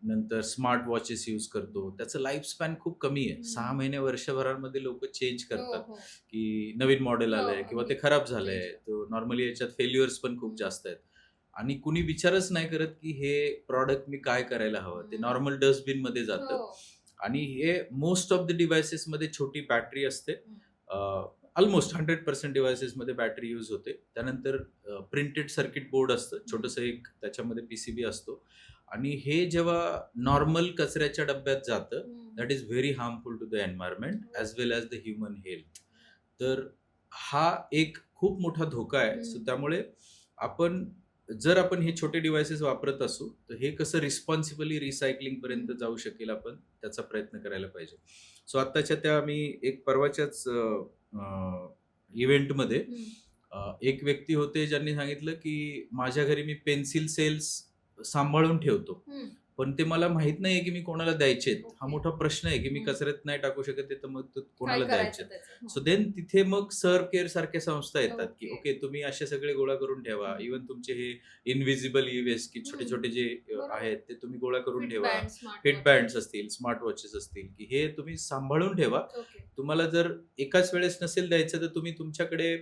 नंतर स्मार्ट वॉचेस यूज करतो. त्याचं लाईफ स्पॅन खूप कमी आहे. 6 महिने, वर्षभरामध्ये लोक चेंज करतात, की नवीन मॉडेल आलंय किंवा ते खराब झालंय. तो नॉर्मली याच्यात फेल्युअर्स पण खूप जास्त आहेत. आणि कुणी विचारच नाही करत, की हे प्रॉडक्ट मी काय करायला हवं. ते नॉर्मल डस्टबिन मध्ये जातं. आणि हे मोस्ट ऑफ द डिव्हायसेस मध्ये छोटी बॅटरी असते. ऑलमोस्ट 100% डिव्हायसेस मध्ये बॅटरी यूज होते. त्यानंतर प्रिंटेड सर्किट बोर्ड असतं, छोटंसं एक त्याच्यामध्ये पीसीबी असतो. आणि हे जेव्हा नॉर्मल कचऱ्याच्या डब्यात जातं, that is very harmful to the environment as well as the human health. तर हा एक खूप मोठा धोका आहे. सो त्यामुळे जर आपण हे छोटे डिव्हायसेस वापरत असू, तर हे कसं रिस्पॉन्सिबली रिसायकलिंग पर्यंत जाऊ शकेल, आपण त्याचा प्रयत्न करायला पाहिजे. सो आत्ताच्या त्या मी एक परवाच्याच इव्हेंटमध्ये एक व्यक्ती होते ज्यांनी सांगितलं, की माझ्या घरी मी पेन्सिल सेल्स सांभाळून ठेवतो, पण ते मला माहित नाहीये की मी कोणाला द्यायचेत. हा मोठा प्रश्न आहे, की मी कचऱ्यात नाही टाकू शकत ते, तर मग कोणाला द्यायचे. सो देन तिथे मग सर्व केअर सारख्या संस्था येतात, की ओके तुम्ही असे सगळे गोळा करून ठेवा. इव्हन तुमचे हे इनव्हिजिबल ई वेस्ट, की छोटे छोटे जे आहेत ते तुम्ही गोळा करून ठेवा. फिट बँड्स असतील, स्मार्ट वॉचेस असतील, की हे तुम्ही सांभाळून ठेवा. तुम्हाला जर एकाच वेळेस नसेल द्यायचं, तर तुम्ही तुमच्याकडे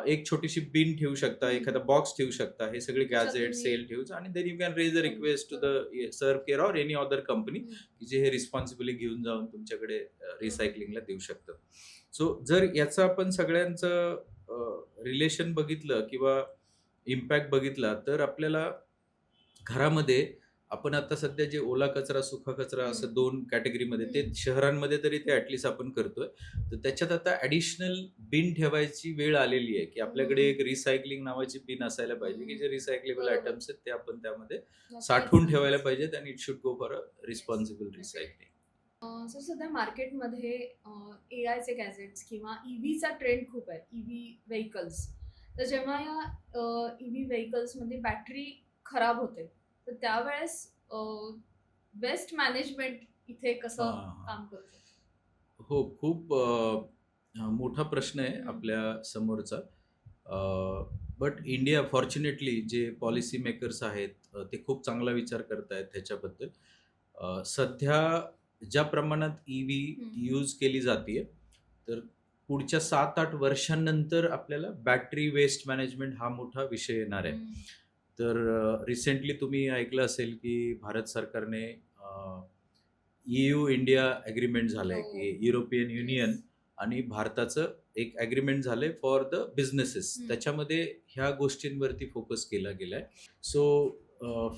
एक छोटीशी बिन ठेवू शकता, एखादा बॉक्स ठेवू शकता, हे सगळे गॅजेट सेल ठेवून. आणि then you can raise a request to the serve care or any other company, की जे हे रिस्पॉन्सिबली घेऊन जाऊन तुमच्याकडे रिसायकलिंगला देऊ शकतं. सो जर याचं आपण सगळ्यांचं रिलेशन बघितलं किंवा इम्पॅक्ट बघितला, तर आपल्याला घरामध्ये आपण आता सध्या जे ओला कचरा, सुका कचरा असं 2 कॅटेगरीमध्ये, ते शहरांमध्ये तरी ते ऍटलीस्ट आपण करतोय. तर त्याच्यात आता ऍडिशनल बिन ठेवायची वेळ आलेली आहे, की आपल्याकडे एक रिसायकलिंग नावाची बिन असायला पाहिजे, की जे रिसायकलेबल आयटम्स आहेत ते आपण त्यामध्ये साठवून ठेवायला पाहिजेत. आणि it should go for a responsible recycling. So सध्या मार्केटमध्ये एआयचे गॅजेट्स किंवा ईव्हीचा ट्रेंड खूप आहे, ईव्ही व्हेकल्स. तर जेव्हा या ईव्ही व्हेकल्समध्ये बॅटरी खराब होते, तर त्यावेळेस वेस्ट मॅनेजमेंट इथे कसं काम करतं? हो, खूप मोठा प्रश्न आहे आपल्या समोरचा. बट इंडिया फॉर्च्युनेटली जे पॉलिसी मेकर्स आहेत, ते खूप चांगला विचार करतायत ह्याच्याबद्दल. सध्या ज्या प्रमाणात ईव्ही यूज केली जाते, तर पुढच्या 7-8 वर्षांनंतर आपल्याला बॅटरी वेस्ट मॅनेजमेंट हा मोठा विषय येणार आहे. हम्म. तर रिसेंटली तुम्ही ऐकलं असेल की भारत सरकारने EU इंडिया ॲग्रीमेंट झालंय, हो. की युरोपियन युनियन Yes. आणि भारताचं एक ॲग्रीमेंट झालंय फॉर द बिझनेसेस. हम्म. त्याच्यामध्ये ह्या गोष्टींवरती फोकस केला गेलाय. सो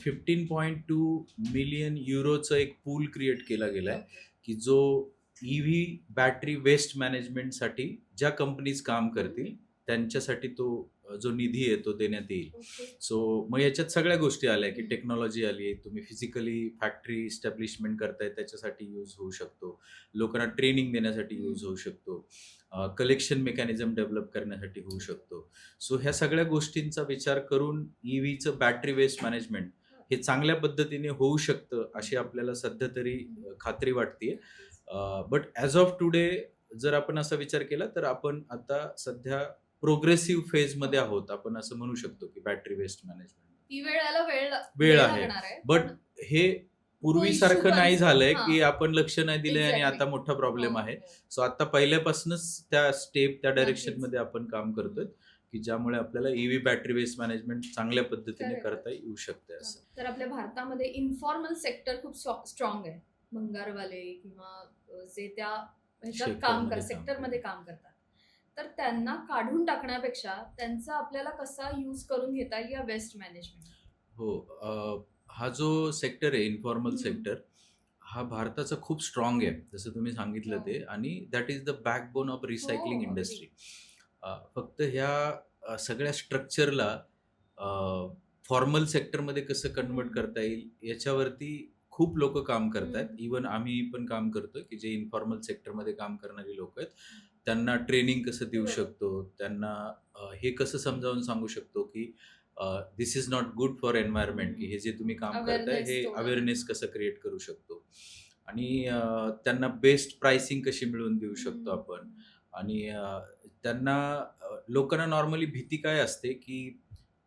15.2 मिलियन युरोचं एक पूल क्रिएट केला गेलाय, Okay. की जो EV बॅटरी वेस्ट मॅनेजमेंटसाठी ज्या कंपनीज काम करतील त्यांच्यासाठी तो जो निधी आहे तो देण्यात येईल. Okay. सो मग याच्यात सगळ्या गोष्टी आल्या, की हम्म. टेक्नॉलॉजी आली, तुम्ही फिजिकली फॅक्टरी इस्टॅब्लिशमेंट करताय त्याच्यासाठी यूज होऊ शकतो, लोकांना ट्रेनिंग देण्यासाठी यूज होऊ शकतो, कलेक्शन मेकॅनिझम डेव्हलप करण्यासाठी होऊ शकतो. सो ह्या सगळ्या गोष्टींचा विचार करून EVचं बॅटरी वेस्ट मॅनेजमेंट हे चांगल्या पद्धतीने होऊ शकतं अशी आपल्याला सध्या तरी खात्री वाटते. बट ॲज ऑफ टुडे जर आपण असा विचार केला तर आपण आता सध्या प्रोग्रेसिव्ह फेजमध्ये आहोत, आपण असं म्हणू शकतो की बॅटरी वेस्ट मॅनेजमेंट ती वेळ यायला वेळ आहे. लागणार आहे. बट पण हे पूर्वीसारखं issue नाही झालंय हां. की आपण लक्ष नाही दिलंय आणि Exactly. आता मोठा प्रॉब्लेम हो, आहे. हो. सो आता पहिल्यापासूनच त्या स्टेप त्या डायरेक्शन नक्कीच. मध्ये आपण काम करतोय, की ज्यामुळे आपल्याला EV बॅटरी वेस्ट मॅनेजमेंट चांगल्या पद्धतीने Correct. करता येऊ शकते असं. तर आपल्या भारतामध्ये इन्फॉर्मल सेक्टर खूप स्ट्रॉंग आहे. भंगारवाले किंवा जे त्या ह्याच्यात सेक्टरमध्ये सेक्टरमध्ये काम करतात. तर त्यांना काढून टाकण्यापेक्षा त्यांचा आपल्याला कसा यूज करून घेता येईल या वेस्ट मॅनेजमेंट. हो, हा जो सेक्टर आहे इन्फॉर्मल हम्म. सेक्टर हा भारताचा खूप स्ट्रॉंग आहे, जसं तुम्ही सांगितलं हो. ते, आणि that is the backbone of recycling अगदी. इंडस्ट्री. फक्त ह्या सगळ्या स्ट्रक्चरला फॉर्मल सेक्टरमध्ये कसं कन्वर्ट करता येईल याच्यावरती खूप लोक काम करतायत. हम्म. इवन आम्ही पण काम करतोय, की जे इन्फॉर्मल सेक्टरमध्ये काम करणारी लोक आहेत त्यांना ट्रेनिंग कसं देऊ बरोबर. शकतो, त्यांना हे कसं समजावून सांगू शकतो की this is not good for environment, की हे जे तुम्ही काम करताय Awareness हे थोडं. अवेअरनेस कसं क्रिएट करू शकतो, आणि त्यांना बेस्ट प्राइसिंग कशी मिळवून देऊ शकतो आपण. आणि त्यांना लोकांना नॉर्मली भीती काय असते, की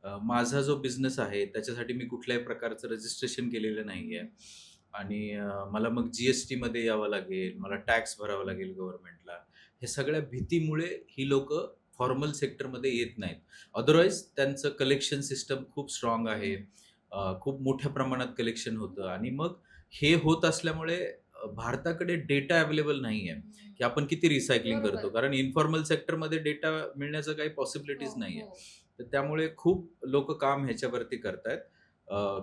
माझा जो बिझनेस आहे त्याच्यासाठी मी कुठल्याही प्रकारचं रजिस्ट्रेशन केलेलं नाही आहे आणि मला मग GST मध्ये यावं लागेल, मला टॅक्स भरावा लागेल गव्हर्नमेंटला. हे सगळ्या भीतीमुळे ही लोक फॉर्मल सेक्टरमध्ये येत नाहीत. अदरवाईज त्यांचं कलेक्शन सिस्टम खूप स्ट्रॉंग आहे, खूप मोठ्या प्रमाणात कलेक्शन होतं, आणि मग हे होत असल्यामुळे भारताकडे डेटा अवेलेबल नाही आहे की आपण किती रिसायकलिंग बरोबर. करतो, कारण इन्फॉर्मल सेक्टरमध्ये डेटा मिळण्याचं काही पॉसिबिलिटीज नाही आहे. तर त्यामुळे खूप लोक काम ह्याच्यावरती करतायत.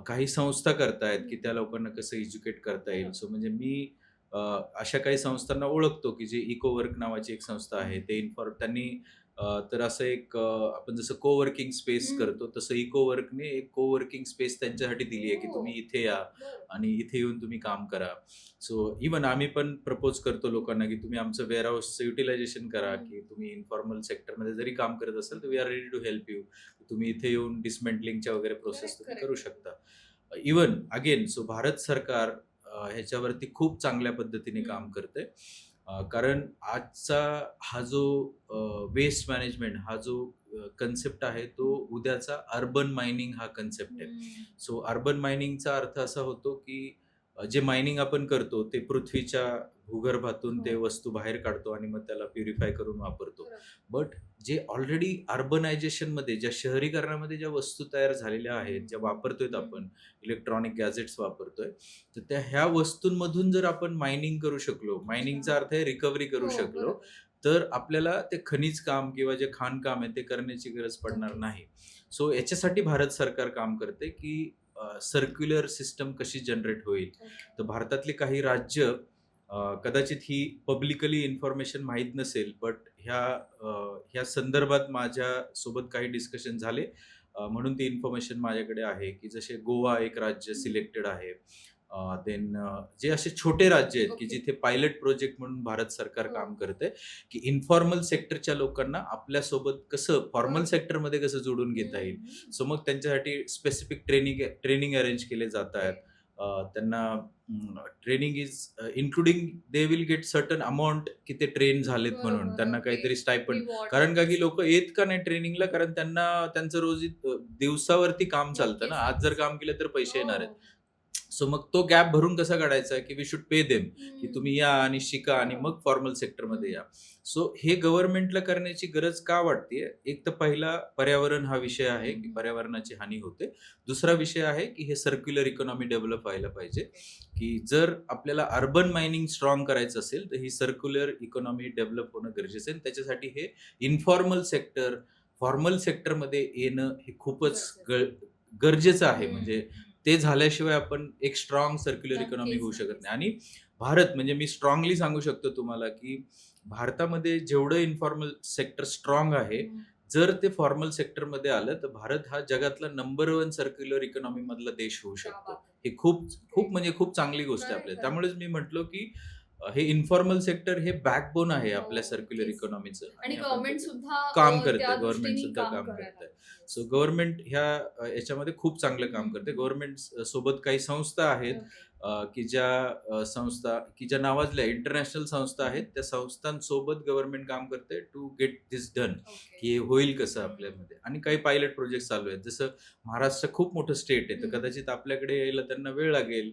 काही संस्था करतायत की त्या लोकांना कसं एज्युकेट करता येईल. सो म्हणजे मी अशा काही संस्थांना ओळखतो की जे इको वर्क नावाची एक संस्था आहे, ते त्यांनी तर असं एक आपण जसं कोवर्किंग स्पेस करतो तसं इको वर्कने एक कोवर्किंग स्पेस त्यांच्यासाठी दिली आहे, की तुम्ही इथे या आणि इथे येऊन तुम्ही काम करा. सो इवन आम्ही पण प्रपोज करतो लोकांना की तुम्ही आमचं वेअरहाऊसचं युटिलायझेशन करा, की तुम्ही इन्फॉर्मल सेक्टरमध्ये जरी काम करत असाल तर we are ready to help you. तुम्ही इथे येऊन डिसमेंटलिंगच्या वगैरे प्रोसेस Correct, तुम्ही correct. करू शकता. इवन अगेन सो भारत सरकार ह्याच्यावरती खूप चांगल्या पद्धतीने काम करते, कारण आजचा हा जो वेस्ट मॅनेजमेंट हा जो कन्सेप्ट आहे तो उद्याचा अर्बन मायनिंग हा कन्सेप्ट आहे. सो अर्बन मायनिंगचा अर्थ असा होतो की जे मायनिंग आपण करतो ते पृथ्वीच्या भूगर्भातून ते वस्तू बाहेर काढतो आणि मग त्याला प्युरिफाय करून वापरतो. बट जे ऑलरेडी अर्बनायझेशनमध्ये ज्या शहरीकरणामध्ये ज्या वस्तू तयार झालेल्या आहेत, ज्या वापरतोय आपण, इलेक्ट्रॉनिक गॅजेट्स वापरतोय, तर त्या ह्या वस्तूंमधून जर आपण मायनिंग करू शकलो, मायनिंगचा अर्थ आहे रिकव्हरी करू शकलो, तर आपल्याला ते खनिज काम किंवा जे खाणकाम आहे ते करण्याची गरज पडणार नाही. सो याच्यासाठी भारत सरकार काम करते की सर्क्युलर सिस्टम कशी जनरेट होईल. तर भारतातली काही राज्य कदाचित ही पब्लिकली इन्फॉर्मेशन माहीत नसेल, बट ह्या संदर्भात माझ्या सोबत काही डिस्कशन झाले, म्हणून ती इन्फॉर्मेशन माझ्याकडे आहे, की जसे गोवा एक राज्य सिलेक्टेड आहे. देन जे असे छोटे राज्य आहेत की जिथे पायलट प्रोजेक्ट म्हणून भारत सरकार काम करते, की इन्फॉर्मल सेक्टरच्या लोकांना आपल्यासोबत कसं फॉर्मल सेक्टरमध्ये कसं जोडून घेता येईल. सो मग त्यांच्यासाठी स्पेसिफिक ट्रेनिंग अरेंज केले जात आहेत. त्यांना training is including they will get certain amount की ते ट्रेन झालेत म्हणून त्यांना काहीतरी स्टायपंड. कारण का की लोक येत का नाही ट्रेनिंगला, कारण त्यांना त्यांचं रोज दिवसावरती काम चालतं ना, आज जर काम केलं तर पैसे येणार आहेत. सो मग तो गॅप भरून कसा काढायचा की वी शुड पे देम, की तुम्ही या आणि शिका आणि मग फॉर्मल सेक्टरमध्ये या. सो हे गव्हर्नमेंटला करण्याची गरज का वाटते? एक तर पहिला पर्यावरण हा विषय आहे की पर्यावरणाची हानी होते. दुसरा विषय आहे की हे सर्क्युलर इकॉनॉमी डेव्हलप व्हायला पाहिजे, की जर आपल्याला अर्बन मायनिंग स्ट्रॉंग करायचं असेल तर ही सर्क्युलर इकॉनॉमी डेव्हलप होणं गरजेचं आहे. त्याच्यासाठी हे इन्फॉर्मल सेक्टर फॉर्मल सेक्टरमध्ये येणं हे खूपच गरजेचं आहे. म्हणजे ते झाल्याशिवाय आपण एक स्ट्रॉंग सर्क्युलर इकॉनॉमी होऊ शकत नाही. आणि भारत म्हणजे मी स्ट्रॉंगली सांगू शकतो तुम्हाला की भारतामध्ये जेवढं इन्फॉर्मल सेक्टर स्ट्रॉंग आहे, जर ते फॉर्मल सेक्टरमध्ये आलं तर भारत हा जगातला नंबर 1 सर्क्युलर इकॉनॉमी मधला देश होऊ शकतो. हे खूप खूप म्हणजे खूप चांगली गोष्ट आहे आपल्याला. त्यामुळेच मी म्हटलो की हे इन्फॉर्मल सेक्टर हे बॅकबोन आहे आपल्या सर्क्युलर इकॉनॉमीचं. आणि गव्हर्नमेंट सुद्धा काम त्या करते, गव्हर्नमेंट दृष्टीने सुद्धा काम काम करायला करते. पाहिजे. सो गव्हर्नमेंट ह्या याच्यामध्ये खूप चांगलं काम करते. गव्हर्नमेंट सोबत काही संस्था आहेत की ज्या नावाजल्या इंटरनॅशनल संस्था आहेत. त्या संस्थांसोबत गव्हर्नमेंट काम करते टू गेट दिस डन, की हे होईल कसं आपल्यामध्ये. आणि काही पायलट प्रोजेक्ट चालू आहेत. जसं महाराष्ट्र खूप मोठं स्टेट आहे, तर कदाचित आपल्याकडे यायला त्यांना वेळ लागेल.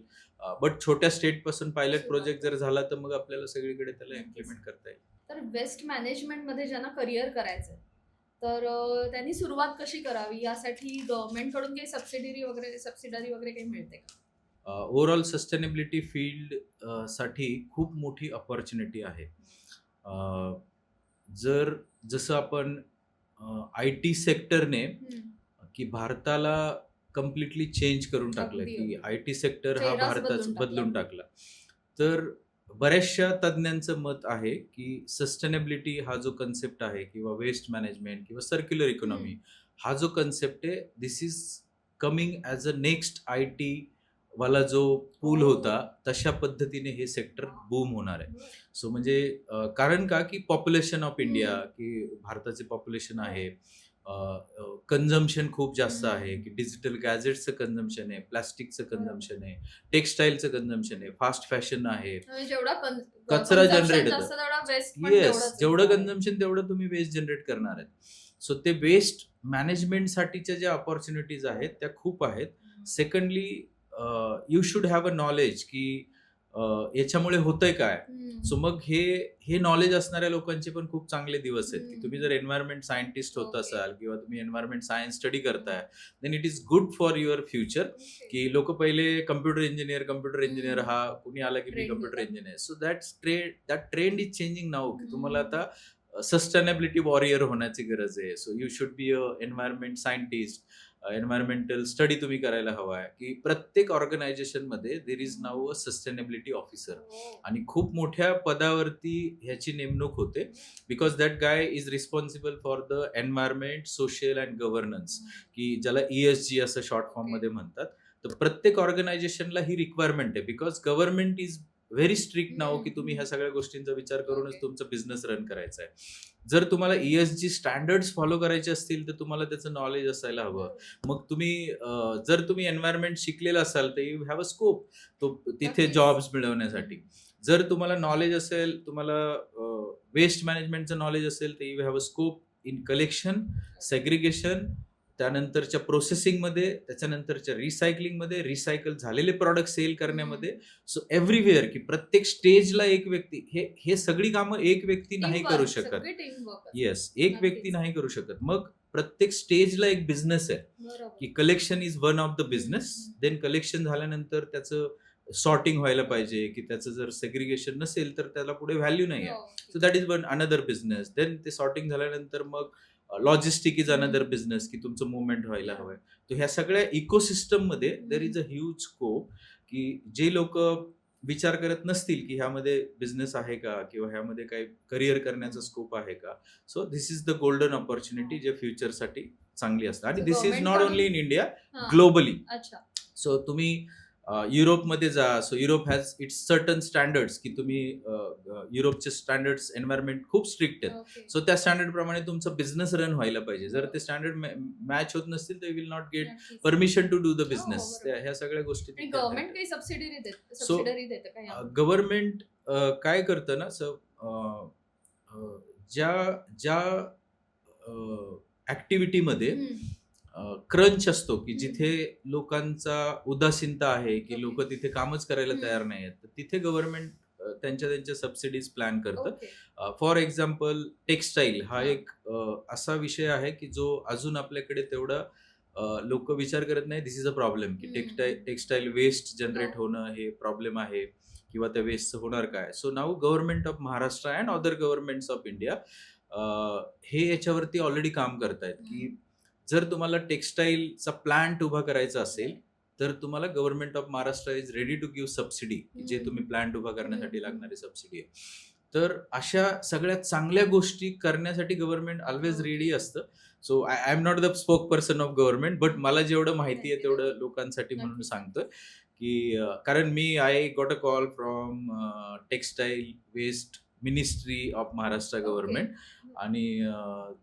बट छोट्या स्टेट पासून पायलट प्रोजेक्ट जर झाला तर मग आपल्याला सगळीकडे त्याला इम्प्लिमेंट करता येईल. तर वेस्ट मॅनेजमेंट मध्ये ज्यांना करिअर करायचंय तर त्यांनी सुरुवात कशी करावी यासाठी गव्हर्नमेंट कडून काही सबसिडरी वगैरे काही मिळते का? ओव्हरऑल सस्टेनेबिलिटी फील्ड साठी खूप मोठी अपॉर्च्युनिटी आहे. जसं आपण आय टी सेक्टरने की भारताला कम्प्लिटली चेंज करून टाकलं, की आय टी सेक्टर हा भारताचा बदलून टाकला. तर बऱ्याचशा तज्ज्ञांचं मत आहे की सस्टेनेबिलिटी हा जो कन्सेप्ट आहे किंवा वेस्ट मॅनेजमेंट किंवा सर्क्युलर इकॉनॉमी हा जो कन्सेप्ट आहे, this is coming as a next I T वाला जो पूल होता, तशा पद्धतीने हे सेक्टर बूम होणार आहे. सो म्हणजे कारण का की पॉप्युलेशन ऑफ इंडिया, की भारताचे पॉप्युलेशन आहे, कन्झम्पशन खूप जास्त आहे, की डिजिटल गॅजेट्सचं कन्झम्पशन आहे, प्लास्टिकचं कन्झम्पशन आहे, टेक्स्टाईलचं कन्झम्पशन आहे, फास्ट फॅशन आहे, कचरा जनरेट होतो. येस, जेवढं कन्झम्पशन तेवढं तुम्ही वेस्ट जनरेट करणार आहेत. सो ते वेस्ट मॅनेजमेंटसाठीच्या ज्या अपॉर्च्युनिटीज आहेत त्या खूप आहेत. Secondly you should have a knowledge की याच्यामुळे होतंय काय. सो मग हे नॉलेज असणाऱ्या लोकांचे पण खूप चांगले दिवस आहेत, की तुम्ही जर एन्व्हायरमेंट सायंटिस्ट होत असाल किंवा तुम्ही एन्व्हायरमेंट सायन्स स्टडी करताय, then it is good for your future. की लोक पहिले कम्प्युटर इंजिनियर हा कुणी आला की मी computer engineer. So that trend is changing now, की तुम्हाला आता सस्टेनेबिलिटी वॉरियर होण्याची गरज आहे. So you should be a environment scientist. Environmental study तुम्ही करायला हवा आहे, की प्रत्येक ऑर्गनायझेशनमध्ये there is now a sustainability officer. आणि खूप मोठ्या पदावरती ह्याची नेमणूक होते, because that guy is responsible for the environment, social and governance, की ज्याला ESG असं शॉर्ट फॉर्म मध्ये म्हणतात. तर प्रत्येक ऑर्गनायझेशनला ही रिक्वायरमेंट आहे, because government is very strict now, की तुम्ही ह्या सगळ्या गोष्टींचा विचार करूनच तुमचा बिझनेस रन करायचा आहे. जर तुम्हाला ESG स्टँडर्ड्स फॉलो करायचे असतील तर तुम्हाला त्याचं नॉलेज असायला हवं. मग जर तुम्ही एन्व्हायरमेंट शिकलेला असाल तर यू हॅव अ स्कोप तिथे जॉब्स मिळवण्यासाठी. जर तुम्हाला नॉलेज असेल, तुम्हाला वेस्ट मॅनेजमेंटचं नॉलेज असेल तर you have a scope in collection, segregation, त्यानंतरच्या प्रोसेसिंगमध्ये, त्याच्यानंतरच्या रिसायकलिंगमध्ये, रिसायकल झालेले प्रॉडक्ट सेल करण्यामध्ये. सो एव्हरीवेअर, की प्रत्येक स्टेजला एक व्यक्ती हे सगळी कामं एक व्यक्ती नाही करू शकत. येस, एक व्यक्ती नाही करू शकत. मग प्रत्येक स्टेजला एक बिझनेस आहे, की collection is one of the business. Then collection झाल्यानंतर त्याचं सॉर्टिंग व्हायला पाहिजे, की त्याचं जर सेग्रिगेशन नसेल तर त्याला पुढे व्हॅल्यू नाही आहे. So that is one another business. Then ते सॉर्टिंग झाल्यानंतर मग लॉजिस्टिक इज अनदर बिझनेस, की तुमचं मुवमेंट व्हायला हवंय. तर ह्या सगळ्या इकोसिस्टम मध्ये there is a huge scope, की जे लोक विचार करत नसतील की ह्यामध्ये बिझनेस आहे का किंवा ह्यामध्ये काही करिअर करण्याचा स्कोप आहे का. So this is the golden opportunity जे फ्युचरसाठी चांगली असते. आणि this is not only in India, globally. So तुम्ही युरोपमध्ये जा. So Europe has its certain standards, की तुम्ही युरोपचे स्टँडर्ड्स एन्व्हायरमेंट खूप स्ट्रिक्ट आहेत. सो त्या स्टँडर्ड प्रमाणे तुमचा बिझनेस रन व्हायला पाहिजे. जर ते स्टँडर्ड मॅच होत नसतील तर will not get permission to do the business. ह्या सगळ्या गोष्टी गव्हर्नमेंट काही सबसिडरी देते का? गव्हर्नमेंट काय करतं ना, ज्या ऍक्टिव्हिटीमध्ये क्रंच असतो, की हं. जिथे लोकांचा उदासीनता आहे, की ओके. लोकं तिथे कामच करायला तयार हं. नाही आहेत. तर तिथे गव्हर्नमेंट त्यांच्या सबसिडीज प्लॅन करतं. ओके. फॉर एक्झाम्पल टेक्सटाईल हा हां. एक असा विषय आहे, की जो अजून आपल्याकडे तेवढा लोकं विचार करत नाही. धिस इज अ प्रॉब्लेम, की हं, हं. टेक्सटाईल वेस्ट हो. जनरेट होणं हे प्रॉब्लेम आहे किंवा त्या वेस्टचं होणार काय? So now government of Maharashtra and other governments of India हे याच्यावरती ऑलरेडी काम करतायत, हं. की जर तुम्हाला टेक्सटाईलचा प्लांट उभा करायचा असेल, राइट. तर तुम्हाला government of Maharashtra is ready to give subsidy, की जे हं. तुम्ही प्लांट उभा हं, करण्यासाठी हं. लागणारी सबसिडी आहे. तर अशा सगळ्यात चांगल्या गोष्टी करण्यासाठी गव्हर्नमेंट ऑल्वेज रेडी ओके. असतं. So I am not the spoke person of government, but मला जेवढं माहिती आहे माहिती तेवढं नक्की. लोकांसाठी म्हणून नक्कीच. सांगतोय, की कारण I got a call from textile waste ministry of Maharashtra okay. Government आणि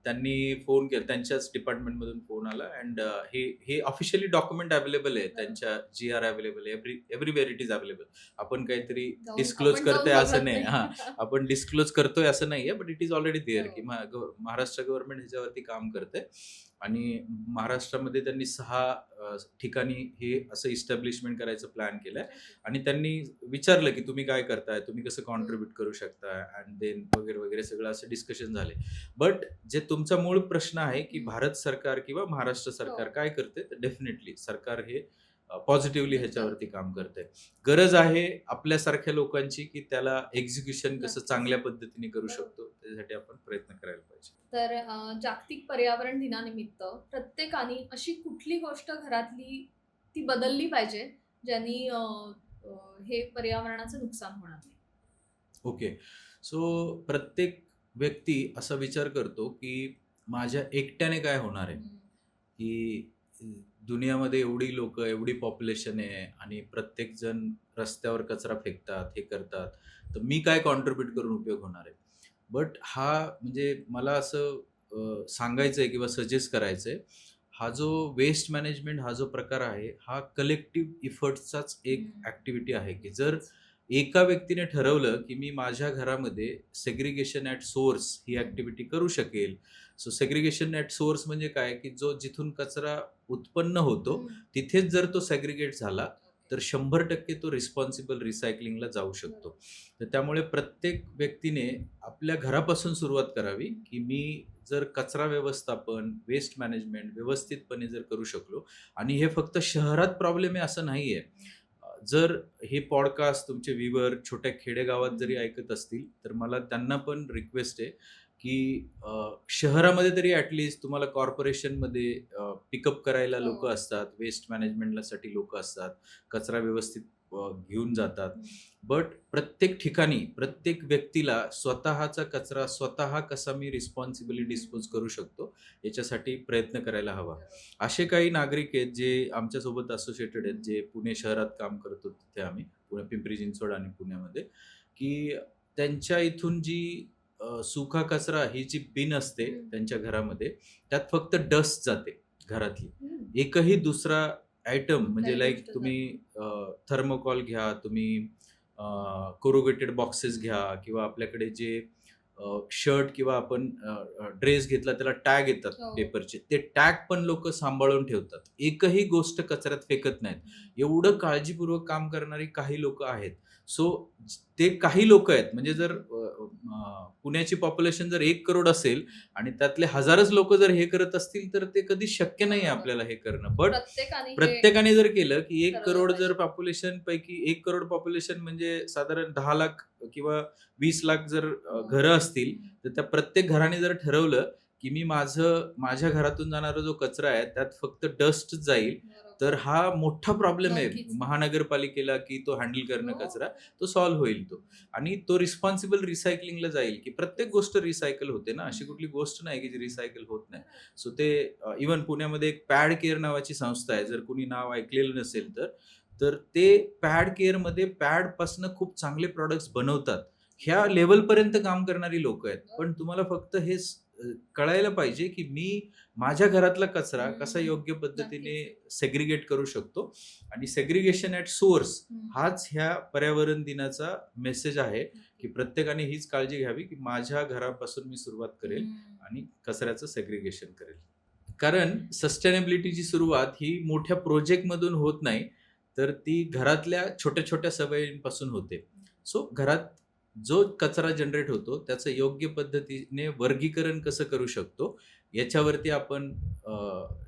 त्यांनी फोन केला. त्यांच्याच डिपार्टमेंटमधून फोन आला अँड हे ऑफिशियली डॉक्युमेंट अवेलेबल आहे. बरोबर. त्यांच्या जी-आर अवेलेबल आहे. Everywhere it is available. आपण काहीतरी डिस्क्लोज आपण जाऊन करतोय असं बघत नाही. नाही. हां, आपण डिस्क्लोज करतोय असं नाहीये, but it is already there, की हो. महाराष्ट्र गव्हर्नमेंट ह्याच्यावरती काम करतंय आणि महाराष्ट्रामध्ये त्यांनी 6 ठिकाणी हे असं इस्टॅब्लिशमेंट करायचं प्लॅन केलंय. आणि त्यांनी विचारलं, की तुम्ही काय करताय? तुम्ही कसं हं. कॉन्ट्रिब्यूट करू शकताय? अँड देन वगैरे, वगैरे सगळं असं डिस्कशन झाले. बट जे तुमचा मूळ प्रश्न आहे, की हं. भारत सरकार किंवा महाराष्ट्र हो. सरकार काय करते? तर डेफिनेटली सरकार हे पॉझिटिव्हली ह्याच्यावरती करते. काम करतंय. गरज आहे आपल्यासारख्या लोकांची, की त्याला एक्झिक्युशन कसं नक्कीच. चांगल्या पद्धतीने करू बरोबर. शकतो, त्याच्यासाठी आपण प्रयत्न करायला पाहिजे. तर जागतिक पर्यावरण दिनानिमित्त प्रत्येकाने अशी कुठली गोष्ट घरातली ती बदलली पाहिजे, ज्यांनी हे पर्यावरणाचं नुकसान होणार नाही? ओके. सो प्रत्येक व्यक्ती असा विचार करतो, की माझ्या एकट्याने काय होणार आहे? हं. की दुनियामध्ये एवढी लोकं, एवढी पॉप्युलेशन आहे आणि प्रत्येकजण रस्त्यावर कचरा फेकतात, हे करतात. तर मी काय कॉन्ट्रिब्यूट करून उपयोग होणार आहे? बट हा म्हणजे मला असं सांगायचं आहे किंवा सजेस्ट करायचं आहे. हा जो वेस्ट मॅनेजमेंट हा जो प्रकार आहे, हा कलेक्टिव्ह इफर्ट्सचाच एक हं. ॲक्टिव्हिटी आहे, की जर नक्कीच. एका व्यक्तीने ठरवलं, की मी माझ्या घरामध्ये सेग्रीगेशन ॲट सोर्स ही हं. ॲक्टिव्हिटी करू शकेल. सो सेग्रीगेशन ॲट सोर्स म्हणजे काय, की जिथून कचरा उत्पन्न होतो, हं. तिथेच जर तो सेग्रीगेट झाला, ओके. तर 100% तो रिस्पॉन्सिबल रिसायकलिंगला जाऊ शकतो. बरोबर. तर त्यामुळे प्रत्येक व्यक्तीने आपल्या घरापासून सुरुवात करावी, हं. की मी जर कचरा व्यवस्थापन, वेस्ट मॅनेजमेंट व्यवस्थितपणे जर करू शकलो आणि हे फक्त शहरात प्रॉब्लेम आहे असं नाहीये. जर हे पॉडकास्ट तुमचे व्ह्यूअर छोट्या खेडेगावात जरी हं. ऐकत असतील, तर मला त्यांना पण रिक्वेस्ट आहे, की शहरामध्ये तरी ॲटलीस्ट तुम्हाला कॉर्पोरेशनमध्ये पिकअप करायला हो. लोकं असतात, वेस्ट मॅनेजमेंटसाठी लोकं असतात, कचरा व्यवस्थित घेऊन जातात. हं. बट प्रत्येक ठिकाणी, प्रत्येक व्यक्तीला स्वतःचा कचरा स्वतः कसा मी रिस्पॉन्सिबली हं. डिस्पोज करू शकतो, याच्यासाठी प्रयत्न करायला हवा. बरोबर. असे काही नागरिक आहेत जे आमच्यासोबत असोसिएटेड आहेत, हं. जे पुणे शहरात काम करतो तिथे आम्ही, पिंपरी चिंचवड आणि पुण्यामध्ये, की त्यांच्या इथून जी सुका कचरा ही जी बिन असते हं. त्यांच्या घरामध्ये, त्यात फक्त डस्ट जाते घरातली. हं. एकही दुसरा आयटम म्हणजे काही लाइक गोष्ट तुम्ही जात नाही. थर्मोकॉल घ्या, तुम्ही कोरुगेटेड बॉक्सेस हं. घ्या किंवा आपल्याकडे जे शर्ट किंवा आपण ड्रेस घेतला त्याला टॅग येतात हो. पेपरचे. ते टॅग पण लोकं सांभाळून ठेवतात. एकही गोष्ट कचऱ्यात फेकत नाहीत. एवढं काळजीपूर्वक काम करणारी काही लोकं आहेत. सो ते काही लोकं आहेत म्हणजे जर पुण्याची पॉप्युलेशन जर 1 करोड असेल आणि त्यातले हजारच लोकं जर हे करत असतील, तर ते कधी शक्य नाहीये बरोबर. आपल्याला हे करणं. बट प्रत्येकाने हे प्रत्येकाने जर केलं, की 1 ठरवलं करोड जर पाहिजे. पॉप्युलेशनपैकी 1 करोड पॉप्युलेशन म्हणजे साधारण 10 लाख किंवा 20 लाख जर हो. घरं असतील, हं. तर त्या प्रत्येक घराने जर ठरवलं, की मी माझ्या घरातून जाणारा जो कचरा आहे, त्यात फक्त डस्ट जाईल, बरोबर. तर हा मोठा प्रॉब्लेम आहे नक्कीच. महानगरपालिकेला, की तो हँडल करणं हो. कचरा, तो सॉल्व्ह होईल तो. आणि तो रिस्पॉन्सिबल रिसायकलिंगला जाईल, की प्रत्येक गोष्ट रिसायकल होते ना, अशी हं. कुठली गोष्ट नाही की जी रिसायकल होत नाही. बरोबर. सो ते इव्हन पुण्यामध्ये एक पॅड केअर नावाची संस्था आहे. जर कुणी नाव ऐकलेलं नसेल तर. तर ते पॅड केअरमध्ये पॅडपासनं खूप चांगले प्रॉडक्ट्स बनवतात. ह्या लेव्हलपर्यंत काम करणारी लोकं आहेत. पण तुम्हाला फक्त हे कळायला पाहिजे, की मी माझ्या घरातला कचरा कसा हं. योग्य पद्धतीने नक्कीच. सेग्रीगेट करू शकतो आणि सेग्रीगेशन ॲट सोर्स हं. हाच ह्या पर्यावरण दिनाचा मेसेज आहे, की नक्की. प्रत्येकाने हीच काळजी घ्यावी, की माझ्या घरापासून मी सुरुवात करेल हं. आणि कचऱ्याचं सेग्रीगेशन करेल. कारण सस्टेनेबिलिटीची सुरुवात ही मोठ्या प्रोजेक्टमधून होत नाही, तर ती घरातल्या छोट्या-छोट्या सवयींपासून होते. सो घरात जो कचरा जनरेट होतो, त्याचं योग्य पद्धतीने वर्गीकरण कसं करू शकतो, याच्यावरती आपण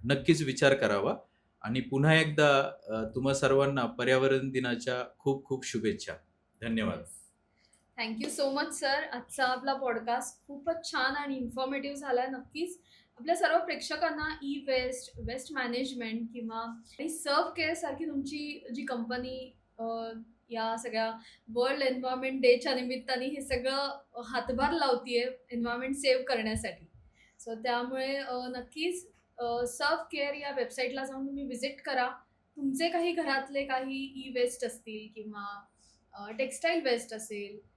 नक्कीच विचार करावा आणि पुन्हा एकदा तुम्हा सर्वांना पर्यावरण दिनाच्या खूप खूप शुभेच्छा. धन्यवाद. Thank you so much sir. आजचा आपला पॉडकास्ट खूपच छान आणि इन्फॉर्मेटिव्ह झाला. नक्कीच आपल्या सर्व प्रेक्षकांना वेस्ट, वेस्ट मॅनेजमेंट किंवा आणि सर्व केअर सारखी तुमची जी कंपनी या सगळ्या वर्ल्ड एन्व्हायरमेंट डेच्या निमित्ताने हे सगळं हातभार लावतीये एन्व्हायरमेंट सेव्ह करण्यासाठी. सो त्यामुळे नक्कीच सर्व केअर या वेबसाईटला जाऊन तुम्ही व्हिजिट करा. तुमचे काही घरातले काही वेस्ट असतील किंवा टेक्स्टाईल वेस्ट असेल,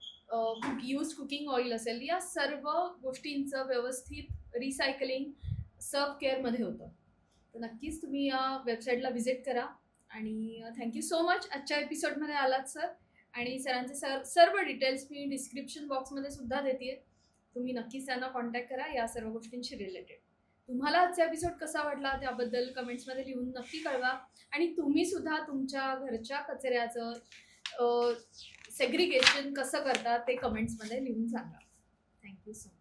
यूज कुकिंग ऑइल असेल, या सर्व गोष्टींचं व्यवस्थित रिसायकलिंग सर्व केअरमध्ये होतं. तर नक्कीच तुम्ही या वेबसाईटला व्हिजिट करा. आणि थँक्यू सो मच आजच्या एपिसोडमध्ये आलात सर. आणि सरांचे सर्व डिटेल्स मी डिस्क्रिप्शन बॉक्समध्ये सुद्धा देते. तुम्ही नक्कीच त्यांना कॉन्टॅक्ट करा या सर्व गोष्टींशी रिलेटेड. तुम्हाला आजचा एपिसोड कसा वाटला त्याबद्दल कमेंट्समध्ये लिहून नक्की कळवा. आणि तुम्ही सुद्धा तुमच्या घरच्या कचऱ्याचं सेग्रिगेशन कसं करता ते कमेंट्समध्ये लिहून सांगा. Thank you so much.